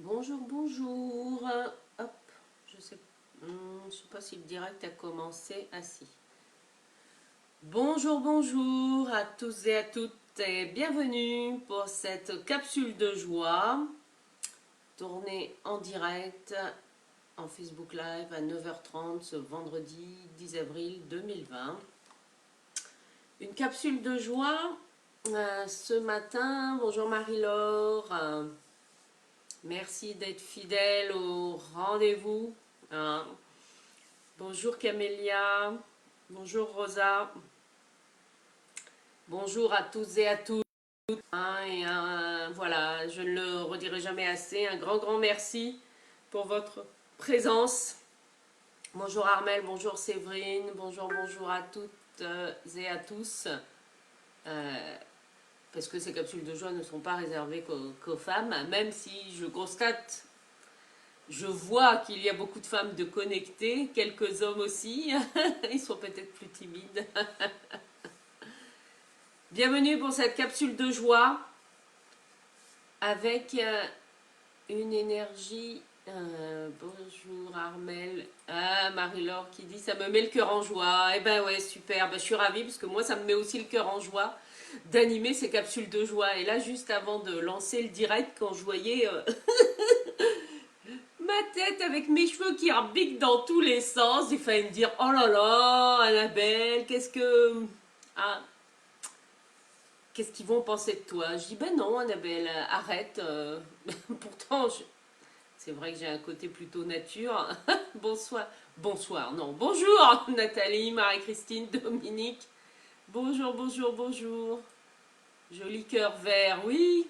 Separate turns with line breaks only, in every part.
Bonjour, bonjour. Hop, je sais, je sais pas si le direct a commencé. Ah si. Bonjour, bonjour à tous et à toutes et bienvenue pour cette capsule de joie tournée en direct en Facebook Live à 9h30 ce vendredi 10 avril 2020. Une capsule de joie ce matin. Bonjour Marie-Laure. Merci d'être fidèle au rendez-vous. Hein. Bonjour Camélia, bonjour Rosa, bonjour à tous et à toutes. Hein, voilà, je ne le redirai jamais assez. Un grand merci pour votre présence. Bonjour Armel, bonjour Séverine, bonjour à toutes et à tous. Parce que ces capsules de joie ne sont pas réservées qu'aux femmes, même si je constate. Je vois qu'il y a beaucoup de femmes de connectées, quelques hommes aussi. Ils sont peut-être plus timides. Bienvenue pour cette capsule de joie avec une énergie. Bonjour Armel. Ah, Marie-Laure qui dit ça me met le cœur en joie. Eh ben ouais, super. Ben, je suis ravie parce que moi ça me met aussi le cœur en joie d'animer ces capsules de joie. Et là, juste avant de lancer le direct, quand je voyais ma tête avec mes cheveux qui rebiquent dans tous les sens, il fallait me dire oh là là, Annabelle, ah, qu'est-ce qu'ils vont penser de toi? Je dis ben non, Annabelle, arrête. Pourtant, c'est vrai que j'ai un côté plutôt nature. Bonsoir, bonsoir, non, bonjour Nathalie, Marie-Christine, Dominique. Bonjour. Joli cœur vert, oui.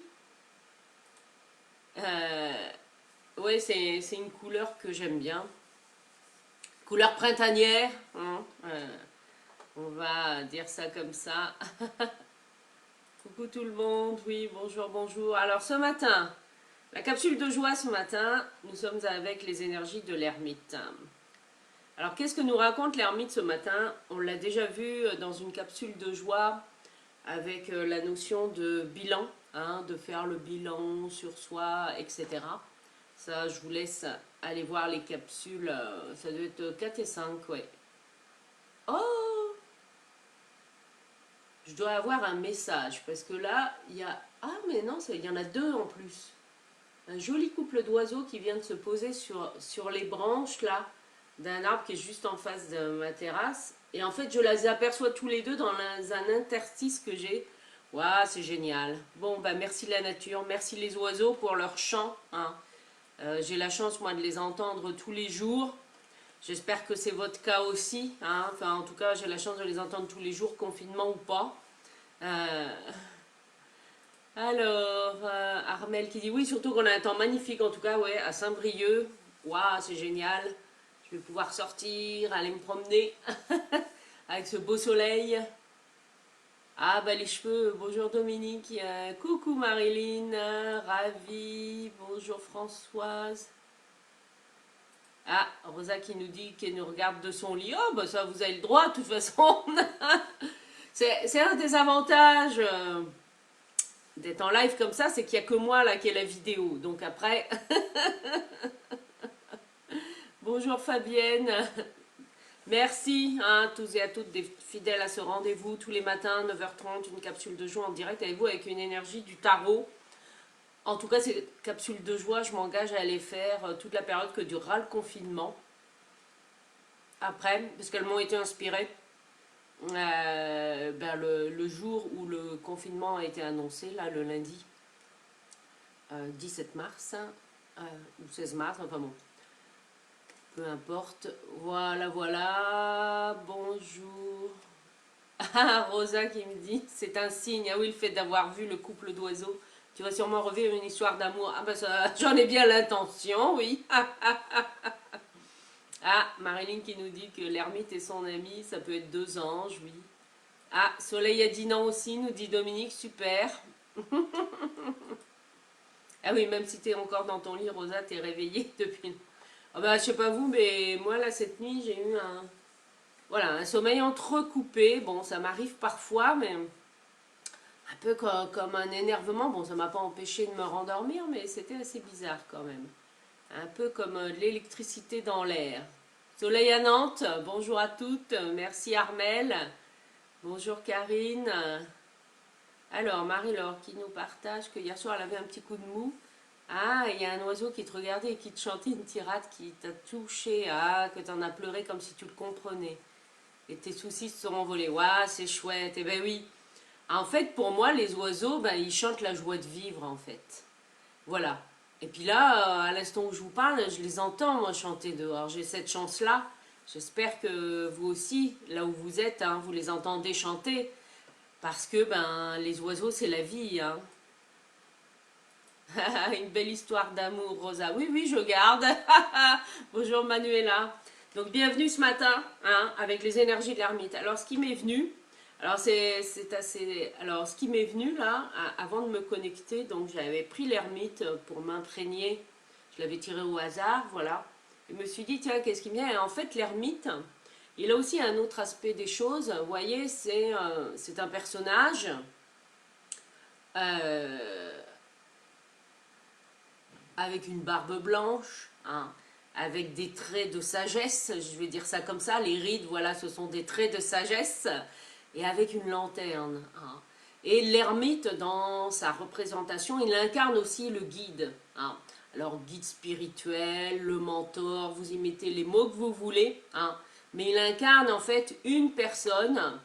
Ouais, c'est une couleur que j'aime bien. Couleur printanière, hein, on va dire ça comme ça. Coucou tout le monde, oui, bonjour. Alors ce matin, la capsule de joie ce matin, nous sommes avec les énergies de l'ermite. Alors qu'est-ce que nous raconte l'ermite ce matin? On l'a déjà vu dans une capsule de joie avec la notion de bilan, hein, de faire le bilan sur soi, etc. Ça, je vous laisse aller voir les capsules, ça doit être 4 et 5, ouais. Oh, je dois avoir un message parce que là, il y a... Ah, mais non, il y en a deux en plus. Un joli couple d'oiseaux qui vient de se poser sur les branches là d'un arbre qui est juste en face de ma terrasse. Et en fait, je les aperçois tous les deux dans un interstice que j'ai. Waouh, c'est génial. Bon, bah merci la nature, merci les oiseaux pour leur chant. Hein. J'ai la chance, moi, de les entendre tous les jours. J'espère que c'est votre cas aussi. Hein. Enfin, en tout cas, j'ai la chance de les entendre tous les jours, confinement ou pas. Euh, Armel qui dit oui, surtout qu'on a un temps magnifique, en tout cas, ouais, à Saint-Brieuc. Waouh, c'est génial. Je vais pouvoir sortir, aller me promener avec ce beau soleil. Ah, bah les cheveux, bonjour Dominique. Coucou Marilyn, ravie. Bonjour Françoise. Ah, Rosa qui nous dit qu'elle nous regarde de son lit. Oh, bah ça, vous avez le droit, de toute façon. C'est un des avantages d'être en live comme ça, c'est qu'il n'y a que moi là qui ai la vidéo. Donc après, bonjour Fabienne. Merci à tous et à toutes des fidèles à ce rendez-vous tous les matins, 9h30, une capsule de joie en direct avec vous avec une énergie du tarot. En tout cas, ces capsules de joie, je m'engage à les faire toute la période que durera le confinement. Après, parce qu'elles m'ont été inspirées le jour où le confinement a été annoncé, là, le lundi 17 mars, ou 16 mars, enfin bon, peu importe. Voilà, bonjour. Ah, Rosa qui me dit, c'est un signe. Ah oui, le fait d'avoir vu le couple d'oiseaux, tu vas sûrement revivre une histoire d'amour. Ah ben ça, j'en ai bien l'intention, oui. Ah, Marilyn qui nous dit que l'ermite est son ami, ça peut être deux anges, oui. Ah, Soleil a dit non aussi, nous dit Dominique, super. Ah oui, même si t'es encore dans ton lit, Rosa, t'es réveillée depuis... Ah bah, je sais pas vous, mais moi, là, cette nuit, j'ai eu un sommeil entrecoupé. Bon, ça m'arrive parfois, mais un peu comme un énervement. Bon, ça ne m'a pas empêché de me rendormir, mais c'était assez bizarre quand même. Un peu comme de l'électricité dans l'air. Soleil à Nantes, bonjour à toutes, merci Armel, bonjour Karine. Alors, Marie-Laure qui nous partage que hier soir elle avait un petit coup de mou. Ah, il y a un oiseau qui te regardait et qui te chantait une tirade qui t'a touché. Ah, que t'en as pleuré comme si tu le comprenais. Et tes soucis se sont envolés. Waouh, c'est chouette. Eh ben oui. En fait, pour moi, les oiseaux, ben, ils chantent la joie de vivre, en fait. Voilà. Et puis là, à l'instant où je vous parle, je les entends, moi, chanter dehors. J'ai cette chance-là. J'espère que vous aussi, là où vous êtes, hein, vous les entendez chanter. Parce que ben, les oiseaux, c'est la vie. Hein. Une belle histoire d'amour, Rosa. Oui, oui, je garde. Bonjour Manuela. Donc bienvenue ce matin, hein, avec les énergies de l'ermite. Alors ce qui m'est venu, alors c'est assez. Alors ce qui m'est venu là, avant de me connecter, donc j'avais pris l'ermite pour m'imprégner. Je l'avais tiré au hasard, voilà. Je me suis dit tiens, qu'est-ce qui me vient? Et en fait, l'ermite, il a aussi un autre aspect des choses. Vous voyez, c'est un personnage. Euh, avec une barbe blanche, hein, avec des traits de sagesse, je vais dire ça comme ça, les rides, voilà, ce sont des traits de sagesse, et avec une lanterne. Hein. Et l'ermite, dans sa représentation, il incarne aussi le guide. Hein. Alors, guide spirituel, le mentor, vous y mettez les mots que vous voulez, hein, mais il incarne en fait une personne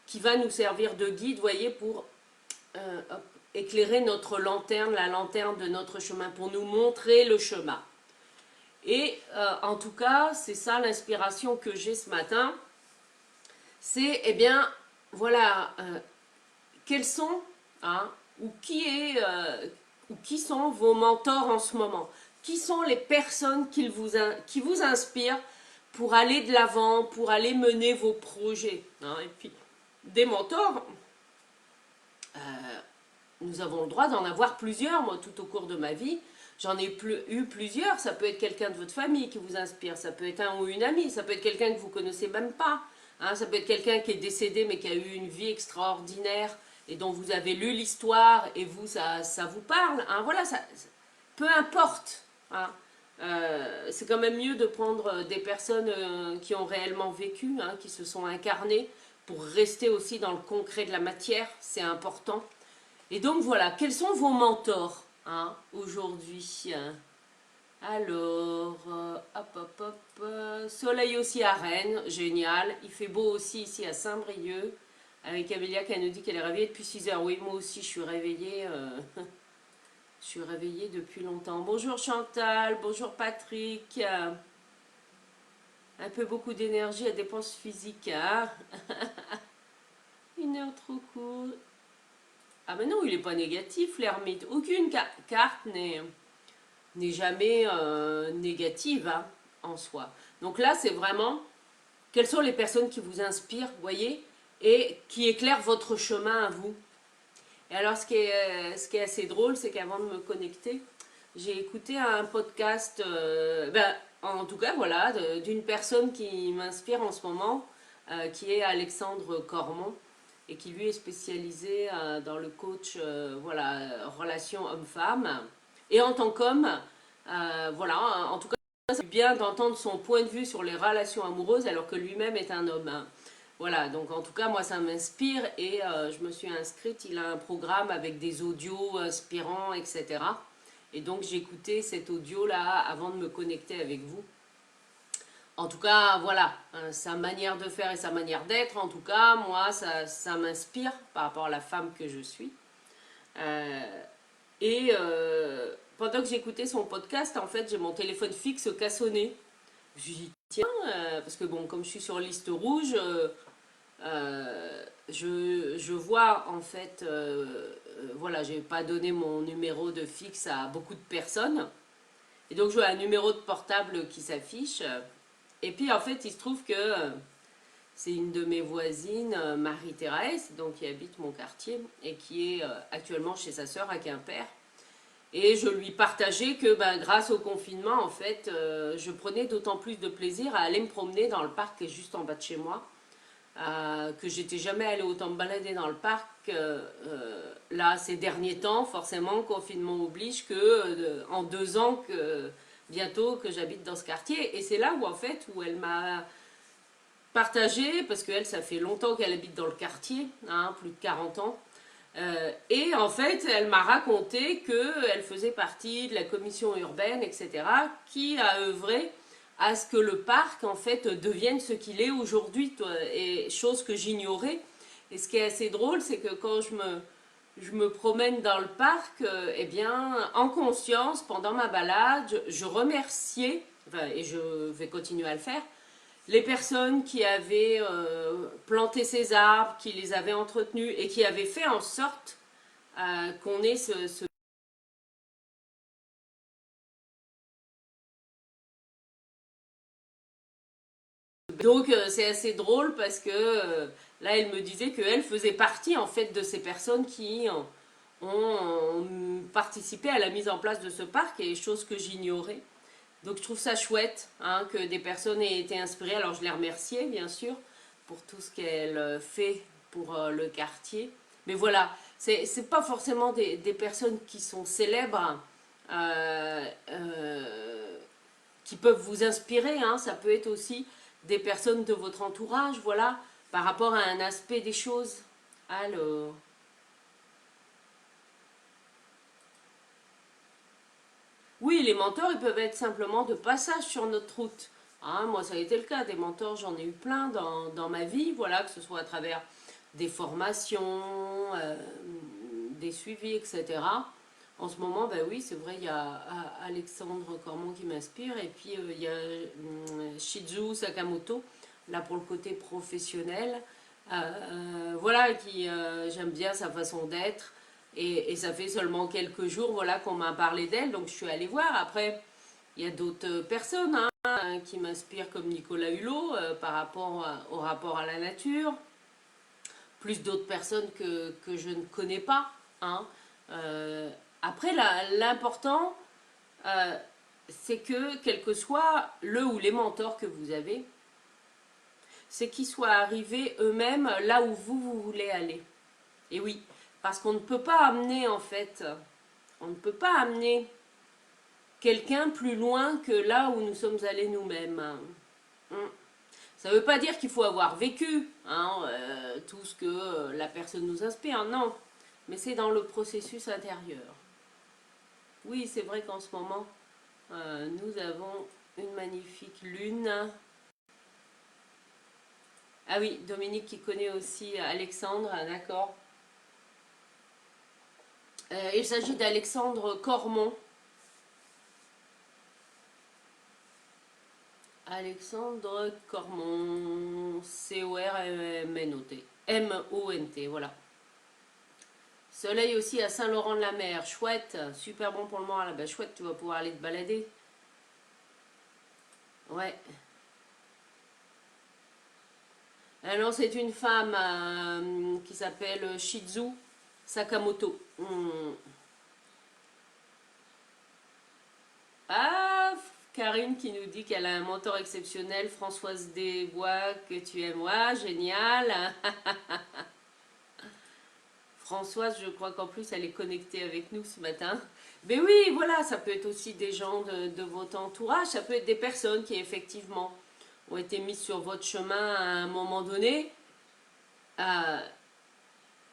qui va nous servir de guide, voyez, pour hop, éclairer notre lanterne, la lanterne de notre chemin, pour nous montrer le chemin. Et en tout cas, c'est ça l'inspiration que j'ai ce matin. C'est, eh bien, voilà, quels sont, hein, ou qui sont vos mentors en ce moment? Qui sont les personnes qui vous inspirent pour aller de l'avant, pour aller mener vos projets, hein? Et puis, des mentors, nous avons le droit d'en avoir plusieurs, moi, tout au cours de ma vie. J'en ai eu plusieurs. Ça peut être quelqu'un de votre famille qui vous inspire. Ça peut être un ou une amie. Ça peut être quelqu'un que vous ne connaissez même pas. Hein, ça peut être quelqu'un qui est décédé mais qui a eu une vie extraordinaire et dont vous avez lu l'histoire et vous, ça vous parle. Hein, voilà, peu importe. Hein. C'est quand même mieux de prendre des personnes qui ont réellement vécu, hein, qui se sont incarnées, pour rester aussi dans le concret de la matière. C'est important. Et donc voilà, quels sont vos mentors, hein, aujourd'hui? Alors, hop, hop, hop, soleil aussi à Rennes, génial. Il fait beau aussi ici à Saint-Brieuc, avec Amélia qui nous dit qu'elle est réveillée depuis 6 heures. Oui, moi aussi, je suis réveillée, je suis réveillée depuis longtemps. Bonjour Chantal, bonjour Patrick. Un peu beaucoup d'énergie à dépenses physiques, hein. Une heure trop courte. Ah ben non, il n'est pas négatif, l'ermite. Aucune carte n'est jamais négative, hein, en soi. Donc là, c'est vraiment quelles sont les personnes qui vous inspirent, vous voyez, et qui éclairent votre chemin à vous. Et alors, ce qui est assez drôle, c'est qu'avant de me connecter, j'ai écouté un podcast, en tout cas, voilà, d'une personne qui m'inspire en ce moment, qui est Alexandre Cormon, et qui lui est spécialisé dans le coach, voilà, relation homme-femme. Et en tant qu'homme, voilà, en tout cas, c'est bien d'entendre son point de vue sur les relations amoureuses alors que lui-même est un homme. Hein. Voilà, donc en tout cas, moi, ça m'inspire et je me suis inscrite. Il a un programme avec des audios inspirants, etc. Et donc, j'ai écouté cet audio-là avant de me connecter avec vous. En tout cas, voilà, sa manière de faire et sa manière d'être, en tout cas, moi, ça m'inspire par rapport à la femme que je suis. Et pendant que j'écoutais son podcast, en fait, j'ai mon téléphone fixe qui a sonné. Je me suis dit, tiens, parce que bon, comme je suis sur liste rouge, je vois en fait, voilà, j'ai pas donné mon numéro de fixe à beaucoup de personnes. Et donc, je vois un numéro de portable qui s'affiche. Et puis, en fait, il se trouve que c'est une de mes voisines, Marie-Thérèse, donc qui habite mon quartier et qui est actuellement chez sa sœur à Quimper. Et je lui partageais que ben, grâce au confinement, en fait, je prenais d'autant plus de plaisir à aller me promener dans le parc qui est juste en bas de chez moi. que j'étais jamais allée autant me balader dans le parc. Là, ces derniers temps, forcément, confinement oblige que en 2 ans bientôt que j'habite dans ce quartier. Et c'est là où en fait où elle m'a partagé, parce qu'elle, ça fait longtemps qu'elle habite dans le quartier, hein, plus de 40 ans. Et en fait, elle m'a raconté qu'elle faisait partie de la commission urbaine, etc., qui a œuvré à ce que le parc, en fait, devienne ce qu'il est aujourd'hui, et chose que j'ignorais. Et ce qui est assez drôle, c'est que quand je me promène dans le parc, eh bien, en conscience, pendant ma balade, je remerciais, enfin, et je vais continuer à le faire, les personnes qui avaient planté ces arbres, qui les avaient entretenus et qui avaient fait en sorte qu'on ait ce... Donc c'est assez drôle parce que là elle me disait qu'elle faisait partie en fait de ces personnes qui ont participé à la mise en place de ce parc, et chose que j'ignorais. Donc je trouve ça chouette, hein, que des personnes aient été inspirées. Alors je les remerciais bien sûr pour tout ce qu'elles fait pour le quartier. Mais voilà, c'est pas forcément des personnes qui sont célèbres, euh, euh, qui peuvent vous inspirer, hein. Ça peut être aussi des personnes de votre entourage, voilà, par rapport à un aspect des choses. Alors, oui, les mentors, ils peuvent être simplement de passage sur notre route. Hein, moi, ça a été le cas. Des mentors, j'en ai eu plein dans ma vie, voilà, que ce soit à travers des formations, des suivis, etc. En ce moment, ben oui, c'est vrai, il y a Alexandre Cormon qui m'inspire, et puis il y a Shizu Sakamoto, là pour le côté professionnel. Voilà, qui j'aime bien sa façon d'être. Et ça fait seulement quelques jours, voilà, qu'on m'a parlé d'elle, donc je suis allée voir. Après, il y a d'autres personnes, hein, qui m'inspirent, comme Nicolas Hulot, par rapport au rapport à la nature. Plus d'autres personnes que je ne connais pas, hein. Euh, Après, l'important, euh, c'est que, quel que soit le ou les mentors que vous avez, c'est qu'ils soient arrivés eux-mêmes là où vous voulez aller. Et oui, parce qu'on ne peut pas amener, en fait, on ne peut pas amener quelqu'un plus loin que là où nous sommes allés nous-mêmes. Ça ne veut pas dire qu'il faut avoir vécu, hein, tout ce que la personne nous inspire, non. Mais c'est dans le processus intérieur. Oui, c'est vrai qu'en ce moment, nous avons une magnifique lune. Ah oui, Dominique qui connaît aussi Alexandre, d'accord. Il s'agit d'Alexandre Cormon. Alexandre Cormon, C-O-R-M-N-O-T. M-O-N-T, voilà. Soleil aussi à Saint-Laurent-de-la-Mer, chouette, super bon pour le moral. Bah, chouette, tu vas pouvoir aller te balader. Ouais. Alors, c'est une femme qui s'appelle Shizu Sakamoto. Ah, Karine qui nous dit qu'elle a un mentor exceptionnel, Françoise Desbois, que tu aimes. Ouais, génial. Françoise, je crois qu'en plus, elle est connectée avec nous ce matin. Mais oui, voilà, ça peut être aussi des gens de votre entourage, ça peut être des personnes qui effectivement ont été mises sur votre chemin à un moment donné. Euh,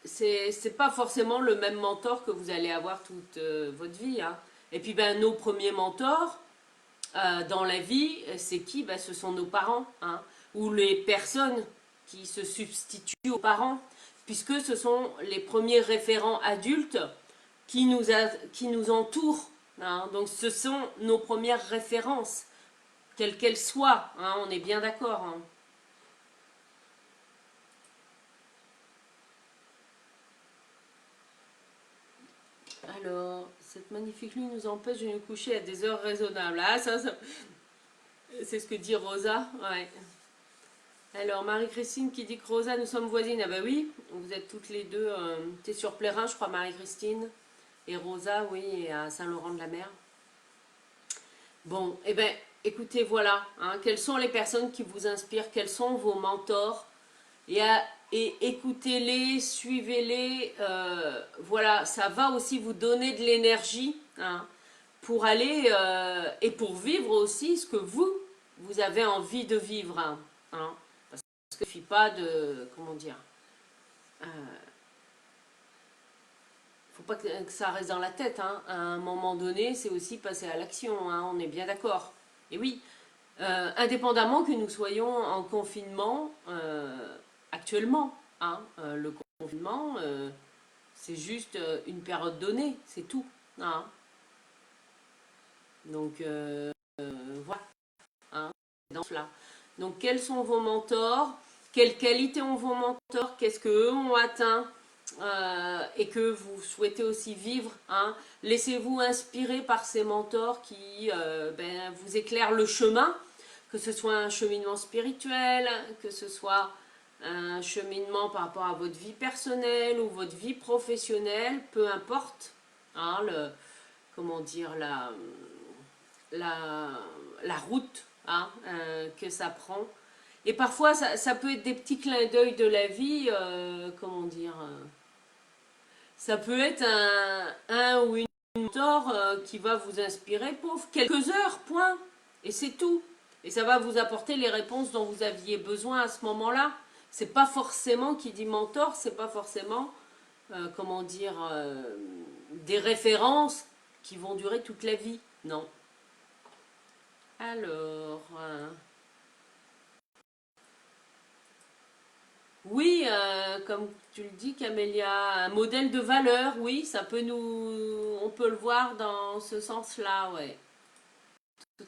c'est pas forcément le même mentor que vous allez avoir toute votre vie, hein. Et puis, ben, nos premiers mentors dans la vie, c'est qui? Ben, ce sont nos parents, hein, ou les personnes qui se substituent aux parents, puisque ce sont les premiers référents adultes qui nous entourent, hein. Donc ce sont nos premières références, quelles qu'elles soient, hein, on est bien d'accord, hein. Alors, cette magnifique lune nous empêche de nous coucher à des heures raisonnables. Ah, ça c'est ce que dit Rosa. Ouais. Alors, Marie-Christine qui dit que Rosa, nous sommes voisines. Ah bah oui, vous êtes toutes les deux. T'es sur Plérin, je crois, Marie-Christine. Et Rosa, oui, est à Saint-Laurent-de-la-Mer. Bon, eh bien, écoutez, voilà, hein, quelles sont les personnes qui vous inspirent, quels sont vos mentors, et écoutez-les, suivez-les. Voilà, ça va aussi vous donner de l'énergie, hein, pour aller et pour vivre aussi ce que vous avez envie de vivre. Hein. Parce qu'il ne suffit pas de, comment dire, faut pas que ça reste dans la tête. Hein. À un moment donné, c'est aussi passer à l'action, hein, on est bien d'accord. Et oui, indépendamment que nous soyons en confinement actuellement, hein, le confinement, c'est juste une période donnée, c'est tout. Hein. Donc voilà, hein, dans cela. Donc quels sont vos mentors? Quelles qualités ont vos mentors? Qu'est-ce qu'eux ont atteint et que vous souhaitez aussi vivre, hein? Laissez-vous inspirer par ces mentors qui vous éclairent le chemin, que ce soit un cheminement spirituel, que ce soit un cheminement par rapport à votre vie personnelle ou votre vie professionnelle, peu importe, hein, comment dire, la, la route, hein, que ça prend. Et parfois, ça peut être des petits clins d'œil de la vie, comment dire, ça peut être un ou une mentor qui va vous inspirer pour quelques heures, point. Et c'est tout. Et ça va vous apporter les réponses dont vous aviez besoin à ce moment-là. C'est pas forcément, qui dit mentor, c'est pas forcément, comment dire, des références qui vont durer toute la vie. Non. Alors, oui, comme tu le dis, Camélia, un modèle de valeur, oui, ça peut on peut le voir dans ce sens-là, ouais.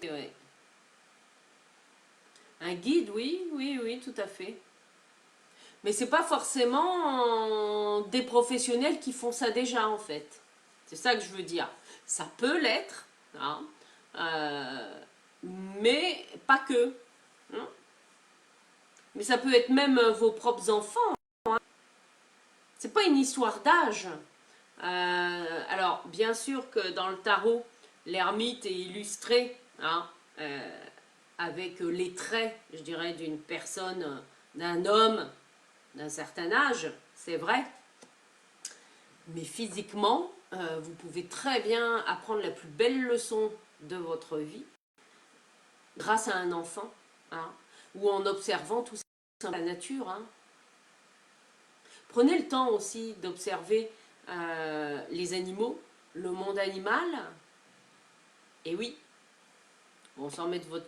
Ouais. Un guide, oui, oui, oui, tout à fait. Mais c'est pas forcément des professionnels qui font ça déjà, en fait. C'est ça que je veux dire. Ça peut l'être, hein, mais pas que. Hein. Mais ça peut être même vos propres enfants. C'est pas une histoire d'âge. Alors, bien sûr que dans le tarot, l'ermite est illustré, hein, avec les traits, je dirais, d'une personne, d'un homme d'un certain âge, c'est vrai. Mais physiquement, vous pouvez très bien apprendre la plus belle leçon de votre vie grâce à un enfant, hein, ou en observant tout ça la nature. Hein. Prenez le temps aussi d'observer les animaux, le monde animal. Et oui, bon, sans mettre votre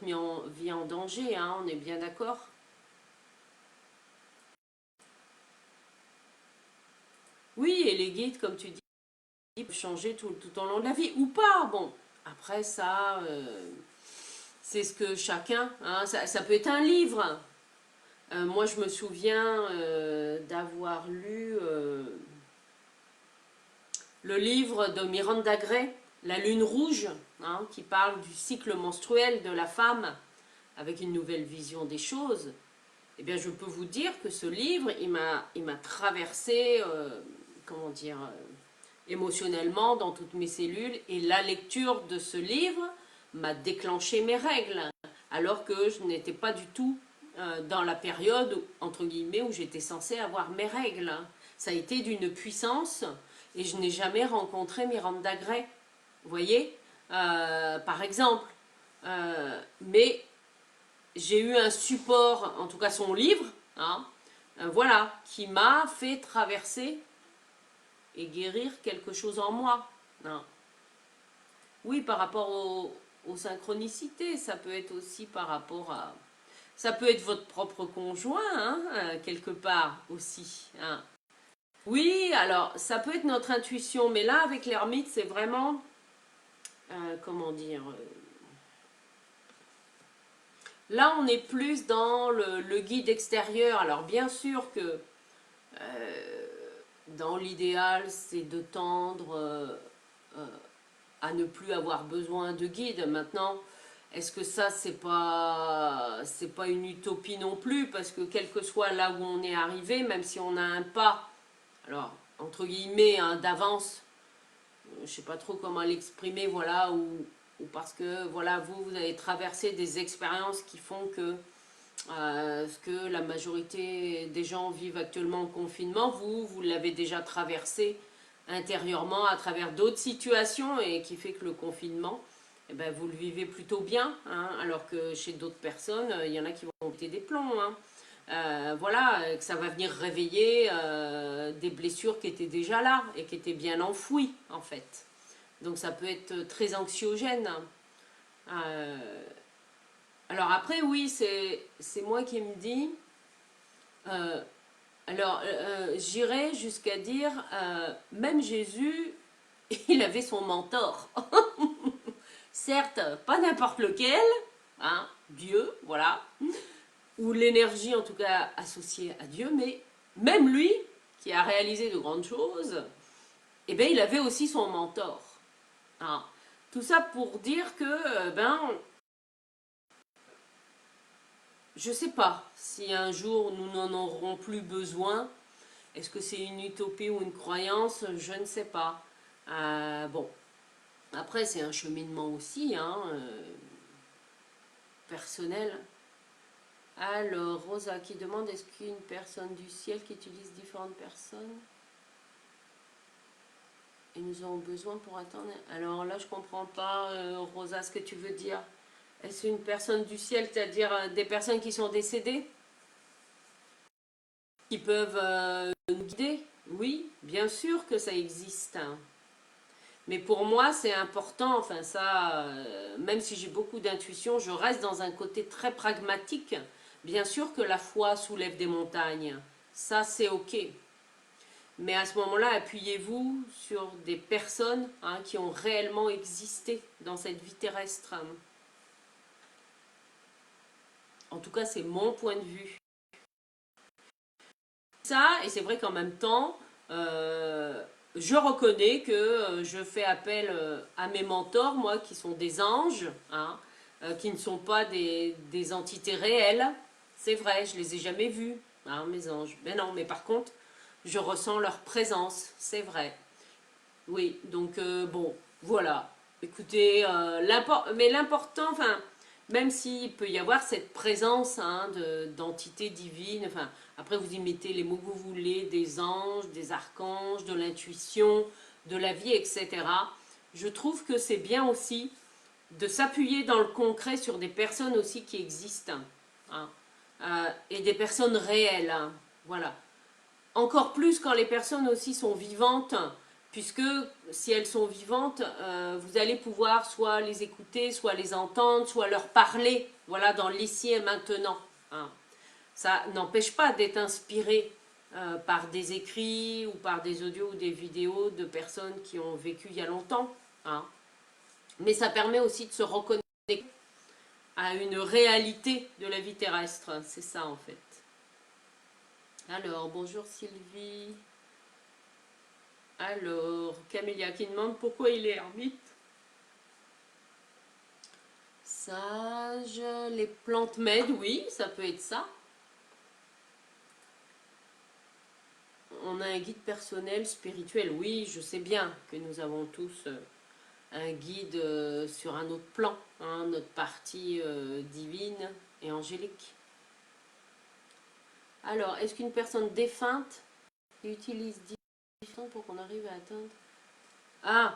vie en danger, hein, on est bien d'accord. Oui, et les guides, comme tu dis, peuvent changer tout au long de la vie, ou pas. Bon, après ça, c'est ce que chacun, hein, ça peut être un livre. Moi, je me souviens d'avoir lu le livre de Miranda Gray, La Lune Rouge, hein, qui parle du cycle menstruel de la femme avec une nouvelle vision des choses. Eh bien, je peux vous dire que ce livre, il m'a traversé, comment dire, émotionnellement dans toutes mes cellules. Et la lecture de ce livre m'a déclenché mes règles, alors que je n'étais pas du tout dans la période, entre guillemets, où j'étais censée avoir mes règles. Ça a été d'une puissance et je n'ai jamais rencontré Miranda Gray. Vous voyez, par exemple. Mais j'ai eu un support, en tout cas son livre, hein, voilà, qui m'a fait traverser et guérir quelque chose en moi. Hein. Oui, par rapport aux synchronicités, ça peut être aussi par rapport à... Ça peut être votre propre conjoint, hein, quelque part aussi. Hein. Oui, alors, ça peut être notre intuition, mais là, avec l'ermite, c'est vraiment... comment dire là, on est plus dans le guide extérieur. Alors, bien sûr que dans l'idéal, c'est de tendre à ne plus avoir besoin de guide. Maintenant, est-ce que ça, c'est pas une utopie non plus? Parce que quel que soit là où on est arrivé, même si on a un pas, alors, entre guillemets, hein, d'avance, je sais pas trop comment l'exprimer, voilà, ou parce que, voilà, vous avez traversé des expériences qui font que ce que la majorité des gens vivent actuellement en confinement. Vous l'avez déjà traversé intérieurement à travers d'autres situations et qui fait que le confinement, eh ben, vous le vivez plutôt bien, hein, alors que chez d'autres personnes, il y en a qui vont péter des plombs. Hein. Voilà, que ça va venir réveiller des blessures qui étaient déjà là et qui étaient bien enfouies en fait. Donc ça peut être très anxiogène. Euh, alors après, oui, c'est moi qui me dis, euh, j'irais jusqu'à dire, même Jésus, il avait son mentor. Certes, pas n'importe lequel, hein, Dieu, voilà, ou l'énergie en tout cas associée à Dieu, mais même lui, qui a réalisé de grandes choses, eh bien, il avait aussi son mentor. Hein. Tout ça pour dire que, je ne sais pas si un jour nous n'en aurons plus besoin. Est-ce que c'est une utopie ou une croyance? Je ne sais pas. Bon, après c'est un cheminement aussi, hein, personnel. Alors, Rosa qui demande, est-ce qu'une personne du ciel qui utilise différentes personnes et nous avons besoin pour attendre? Alors là, je comprends pas, Rosa, ce que tu veux dire. Est-ce une personne du ciel, c'est-à-dire des personnes qui sont décédées, qui peuvent nous guider? Oui, bien sûr que ça existe. Hein. Mais pour moi, c'est important, enfin ça, même si j'ai beaucoup d'intuition, je reste dans un côté très pragmatique. Bien sûr que la foi soulève des montagnes, ça c'est ok. Mais à ce moment-là, appuyez-vous sur des personnes hein, qui ont réellement existé dans cette vie terrestre. En tout cas, c'est mon point de vue. Ça, et c'est vrai qu'en même temps, je reconnais que je fais appel à mes mentors, moi, qui sont des anges, hein, qui ne sont pas des entités réelles. C'est vrai, je les ai jamais vus, hein, mes anges. Mais non, mais par contre, je ressens leur présence, c'est vrai. Oui, donc bon, voilà. Écoutez, mais l'important, enfin, même s'il peut y avoir cette présence hein, d'entités divines, enfin, après vous y mettez les mots que vous voulez, des anges, des archanges, de l'intuition, de la vie, etc. Je trouve que c'est bien aussi de s'appuyer dans le concret sur des personnes aussi qui existent, hein, et des personnes réelles, hein, voilà. Encore plus quand les personnes aussi sont vivantes, puisque si elles sont vivantes, vous allez pouvoir soit les écouter, soit les entendre, soit leur parler, voilà, dans l'ici et maintenant. Hein. Ça n'empêche pas d'être inspiré par des écrits ou par des audios ou des vidéos de personnes qui ont vécu il y a longtemps. Hein. Mais ça permet aussi de se reconnecter à une réalité de la vie terrestre. C'est ça en fait. Alors, bonjour Sylvie. Alors, Camélia qui demande pourquoi il est ermite. Sage, les plantes m'aident, oui, ça peut être ça. On a un guide personnel, spirituel, oui, je sais bien que nous avons tous un guide sur un autre plan, hein, notre partie divine et angélique. Alors, est-ce qu'une personne défunte utilise 10 ans pour qu'on arrive à atteindre? Ah,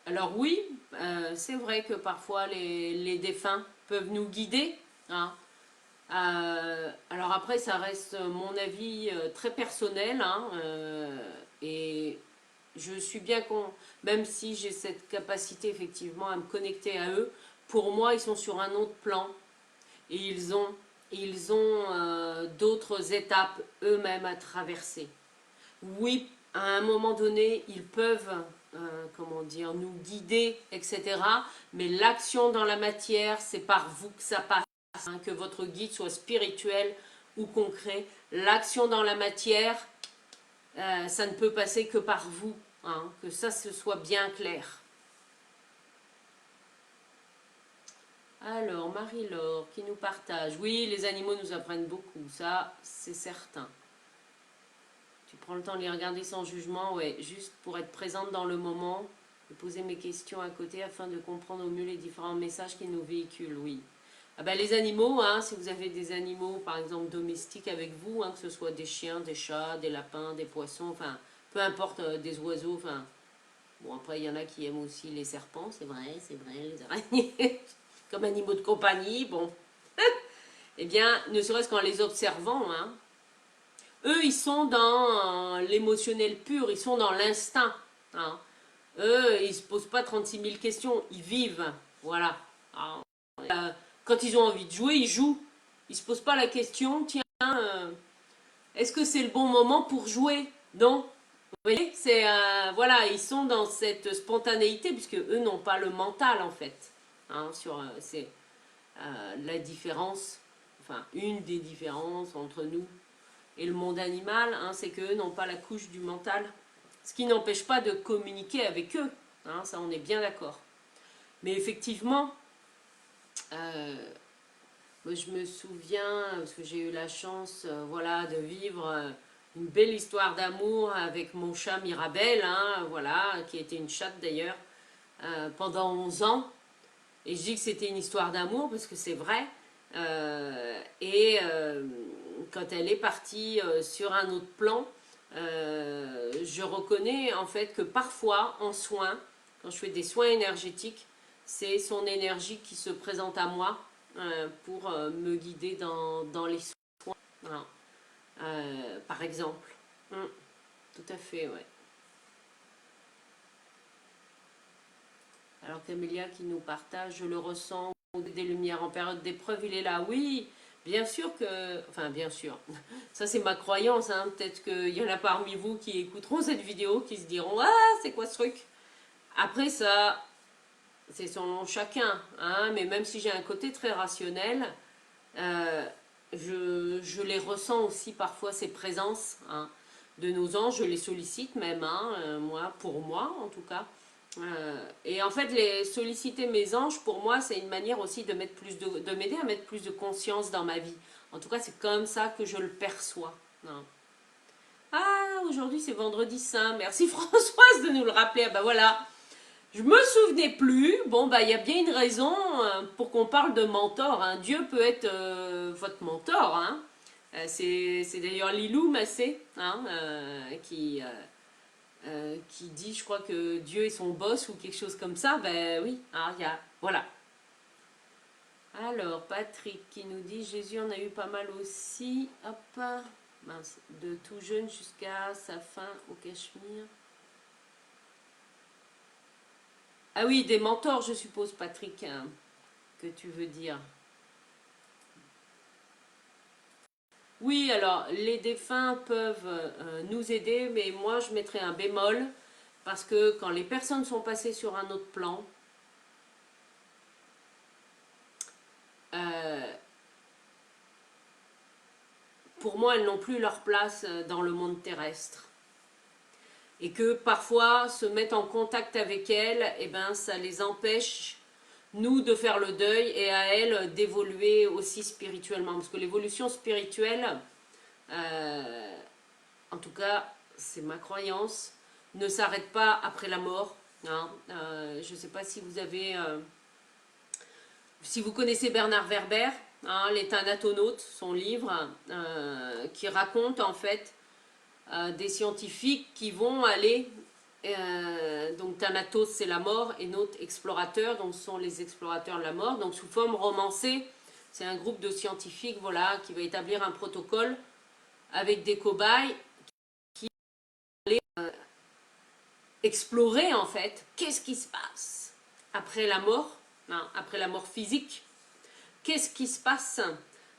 alors oui, c'est vrai que parfois les défunts peuvent nous guider. Hein. Alors après, ça reste mon avis très personnel. Hein, et je suis bien même si j'ai cette capacité effectivement à me connecter à eux, pour moi, ils sont sur un autre plan. Et ils ont d'autres étapes eux-mêmes à traverser. Oui, à un moment donné, ils peuvent, comment dire, nous guider, etc. Mais l'action dans la matière, c'est par vous que ça passe. Hein, que votre guide soit spirituel ou concret. L'action dans la matière, ça ne peut passer que par vous. Hein, que ça, ce soit bien clair. Alors, Marie-Laure qui nous partage. Oui, les animaux nous apprennent beaucoup, ça, c'est certain. Tu prends le temps de les regarder sans jugement, ouais, juste pour être présente dans le moment et poser mes questions à côté afin de comprendre au mieux les différents messages qu'ils nous véhiculent, oui. Ah ben, les animaux, hein, si vous avez des animaux par exemple domestiques avec vous, hein, que ce soit des chiens, des chats, des lapins, des poissons, enfin peu importe, des oiseaux, enfin bon après il y en a qui aiment aussi les serpents, c'est vrai, les araignées, comme animaux de compagnie, bon. Eh bien, ne serait-ce qu'en les observant, hein, eux ils sont dans l'émotionnel pur, ils sont dans l'instinct. Hein. Eux, ils se posent pas 36 000 questions, ils vivent, voilà. Alors, quand ils ont envie de jouer, ils jouent. Ils se posent pas la question, tiens, est-ce que c'est le bon moment pour jouer? Non. Vous voyez, c'est voilà, ils sont dans cette spontanéité puisque eux n'ont pas le mental en fait. Hein, c'est la différence, enfin une des différences entre nous et le monde animal, hein, c'est qu'eux n'ont pas la couche du mental. Ce qui n'empêche pas de communiquer avec eux. Hein, ça, on est bien d'accord. Mais effectivement, moi, je me souviens, parce que j'ai eu la chance voilà, de vivre une belle histoire d'amour avec mon chat Mirabelle, hein, voilà, qui était une chatte d'ailleurs, pendant 11 ans. Et je dis que c'était une histoire d'amour parce que c'est vrai. Quand elle est partie sur un autre plan, je reconnais en fait que parfois en soins, quand je fais des soins énergétiques, c'est son énergie qui se présente à moi pour me guider dans les soins. Voilà. Par exemple. Tout à fait, ouais. Alors Camélia qui nous partage, je le ressens, des lumières en période d'épreuve, il est là. Oui, bien sûr que... Enfin, bien sûr. Ça, c'est ma croyance. Hein. Peut-être qu'il y en a parmi vous qui écouteront cette vidéo, qui se diront, ah, c'est quoi ce truc? Après, ça, c'est selon chacun. Hein. Mais même si j'ai un côté très rationnel, euh, je les ressens aussi parfois, ces présences hein, de nos anges. Je les sollicite même, hein, moi, pour moi en tout cas. Et en fait, solliciter mes anges, pour moi, c'est une manière aussi de m'aider à mettre plus de conscience dans ma vie. En tout cas, c'est comme ça que je le perçois. Non. Ah, aujourd'hui c'est vendredi saint. Merci Françoise de nous le rappeler. Ah ben voilà, je me souvenais plus. Bon, bah il y a bien une raison pour qu'on parle de mentor. Hein. Dieu peut être votre mentor. Hein. C'est d'ailleurs Lilou Massé hein, qui dit, je crois que Dieu est son boss ou quelque chose comme ça. Ben oui, hein, voilà. Alors, Patrick qui nous dit, Jésus en a eu pas mal aussi. Hop, mince, de tout jeune jusqu'à sa fin au Cachemire. Ah oui, des mentors, je suppose, Patrick, hein, que tu veux dire. Oui, alors, les défunts peuvent nous aider, mais moi, je mettrais un bémol, parce que quand les personnes sont passées sur un autre plan, euh, pour moi, elles n'ont plus leur place dans le monde terrestre. Et que parfois, se mettre en contact avec elles, eh ben, ça les empêche, nous, de faire le deuil et à elles d'évoluer aussi spirituellement. Parce que l'évolution spirituelle, euh, en tout cas, c'est ma croyance, ne s'arrête pas après la mort. Hein. Je ne sais pas si vous avez... si vous connaissez Bernard Werber, hein, Les Thanatonautes, son livre, qui raconte en fait des scientifiques qui vont aller, donc Thanatos c'est la mort et notre explorateur, donc ce sont les explorateurs de la mort, donc sous forme romancée, c'est un groupe de scientifiques voilà, qui va établir un protocole avec des cobayes qui vont aller explorer en fait qu'est-ce qui se passe après la mort, hein, après la mort physique, qu'est-ce qui se passe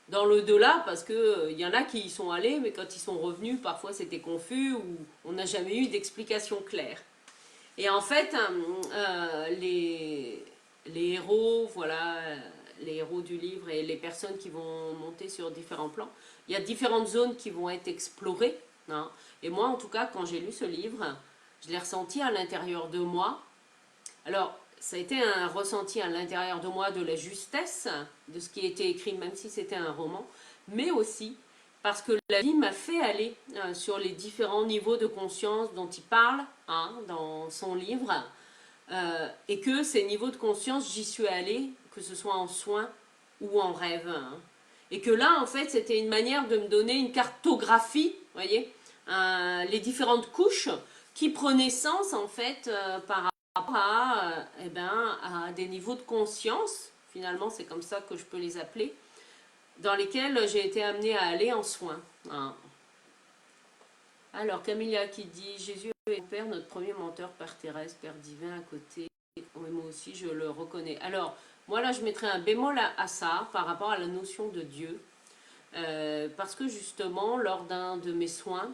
dans l'au-delà, parce qu'il y en a qui y sont allés, mais quand ils sont revenus, parfois c'était confus ou on n'a jamais eu d'explication claire. Et en fait, les héros, voilà, les héros du livre et les personnes qui vont monter sur différents plans, il y a différentes zones qui vont être explorées. Hein. Et moi, en tout cas, quand j'ai lu ce livre, je l'ai ressenti à l'intérieur de moi. Alors, ça a été un ressenti à l'intérieur de moi de la justesse de ce qui était écrit, même si c'était un roman, mais aussi parce que la vie m'a fait aller sur les différents niveaux de conscience dont il parle hein, dans son livre, et que ces niveaux de conscience, j'y suis allée, que ce soit en soins, ou en rêve. Hein. Et que là, en fait, c'était une manière de me donner une cartographie, vous voyez, les différentes couches qui prenaient sens, en fait, par rapport à, eh ben, à des niveaux de conscience, finalement, c'est comme ça que je peux les appeler, dans lesquels j'ai été amenée à aller en soins. Hein. Alors, Camilla qui dit, Jésus est mon Père, notre premier mentor, Père terrestre, Père divin à côté. Oui, moi aussi, je le reconnais. Alors, moi là, je mettrais un bémol à ça par rapport à la notion de Dieu. Parce que justement, lors d'un de mes soins,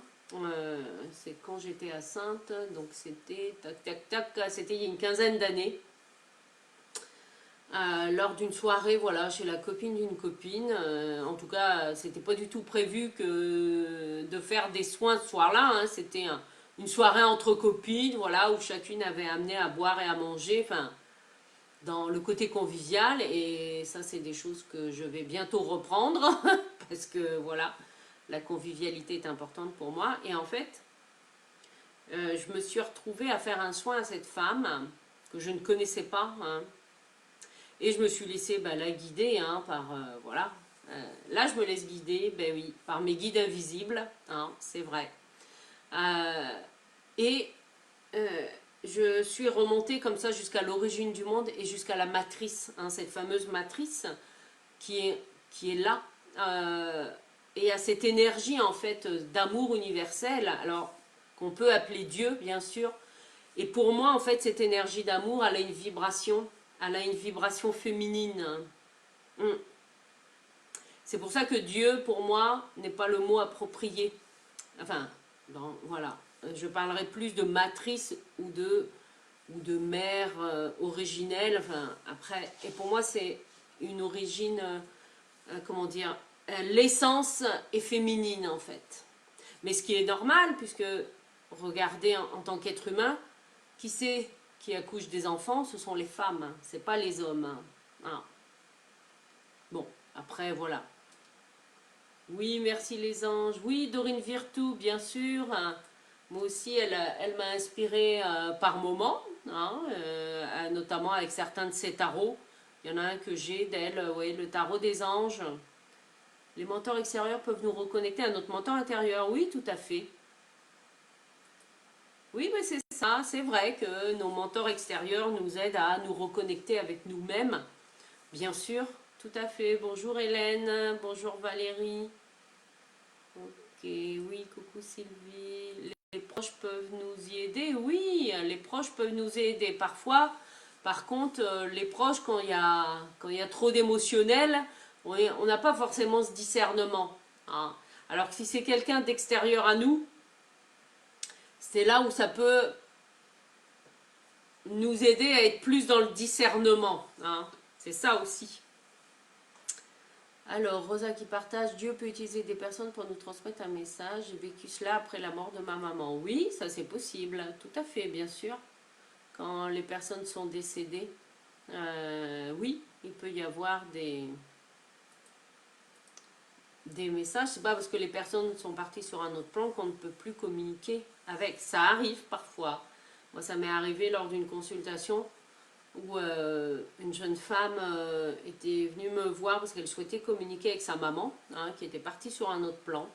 c'est quand j'étais à Sainte, donc c'était, tac, tac, tac, c'était il y a une quinzaine d'années. Lors d'une soirée, voilà, chez la copine d'une copine. En tout cas, c'était pas du tout prévu que de faire des soins ce soir-là. Hein. C'était une soirée entre copines, voilà, où chacune avait amené à boire et à manger, enfin, dans le côté convivial. Et ça, c'est des choses que je vais bientôt reprendre, parce que voilà, la convivialité est importante pour moi. Et en fait, je me suis retrouvée à faire un soin à cette femme que je ne connaissais pas. Hein. Et je me suis laissée la guider hein, par, voilà. Là, je me laisse guider, ben oui, par mes guides invisibles, hein, c'est vrai. Et je suis remontée comme ça jusqu'à l'origine du monde et jusqu'à la matrice, hein, cette fameuse matrice qui est là. Et à cette énergie, en fait, d'amour universel, alors qu'on peut appeler Dieu, bien sûr. Et pour moi, en fait, cette énergie d'amour, elle a une vibration féminine. C'est pour ça que Dieu, pour moi, n'est pas le mot approprié. Enfin, voilà. Je parlerai plus de matrice ou de mère originelle. Enfin, après, et pour moi, c'est une origine, comment dire, l'essence est féminine, en fait. Mais ce qui est normal, puisque, regardez, en tant qu'être humain, qui c'est qui accouche des enfants? Ce sont les femmes, hein, c'est pas les hommes. Hein. Ah. Bon, après, voilà. Oui, merci les anges. Oui, Dorine Virtou, bien sûr. Hein. Moi aussi, elle m'a inspirée par moments, hein, notamment avec certains de ses tarots. Il y en a un que j'ai d'elle, ouais, le tarot des anges. Les mentors extérieurs peuvent nous reconnecter à notre mentor intérieur. Oui, tout à fait. Oui, mais c'est ça, c'est vrai que nos mentors extérieurs nous aident à nous reconnecter avec nous-mêmes. Bien sûr, tout à fait. Bonjour Hélène, bonjour Valérie. Ok, oui, coucou Sylvie. Les proches peuvent nous y aider. Oui, les proches peuvent nous aider. Parfois, par contre, les proches, quand il y a trop d'émotionnel, on n'a pas forcément ce discernement. Hein. Alors que si c'est quelqu'un d'extérieur à nous, c'est là où ça peut nous aider à être plus dans le discernement. Hein. C'est ça aussi. Alors, Rosa qui partage, Dieu peut utiliser des personnes pour nous transmettre un message. J'ai vécu cela après la mort de ma maman. Oui, ça c'est possible, tout à fait, bien sûr. Quand les personnes sont décédées, oui, il peut y avoir des messages. C'est pas parce que les personnes sont parties sur un autre plan qu'on ne peut plus communiquer avec. Ça arrive parfois. Moi, ça m'est arrivé lors d'une consultation où une jeune femme était venue me voir parce qu'elle souhaitait communiquer avec sa maman, hein, qui était partie sur un autre plan.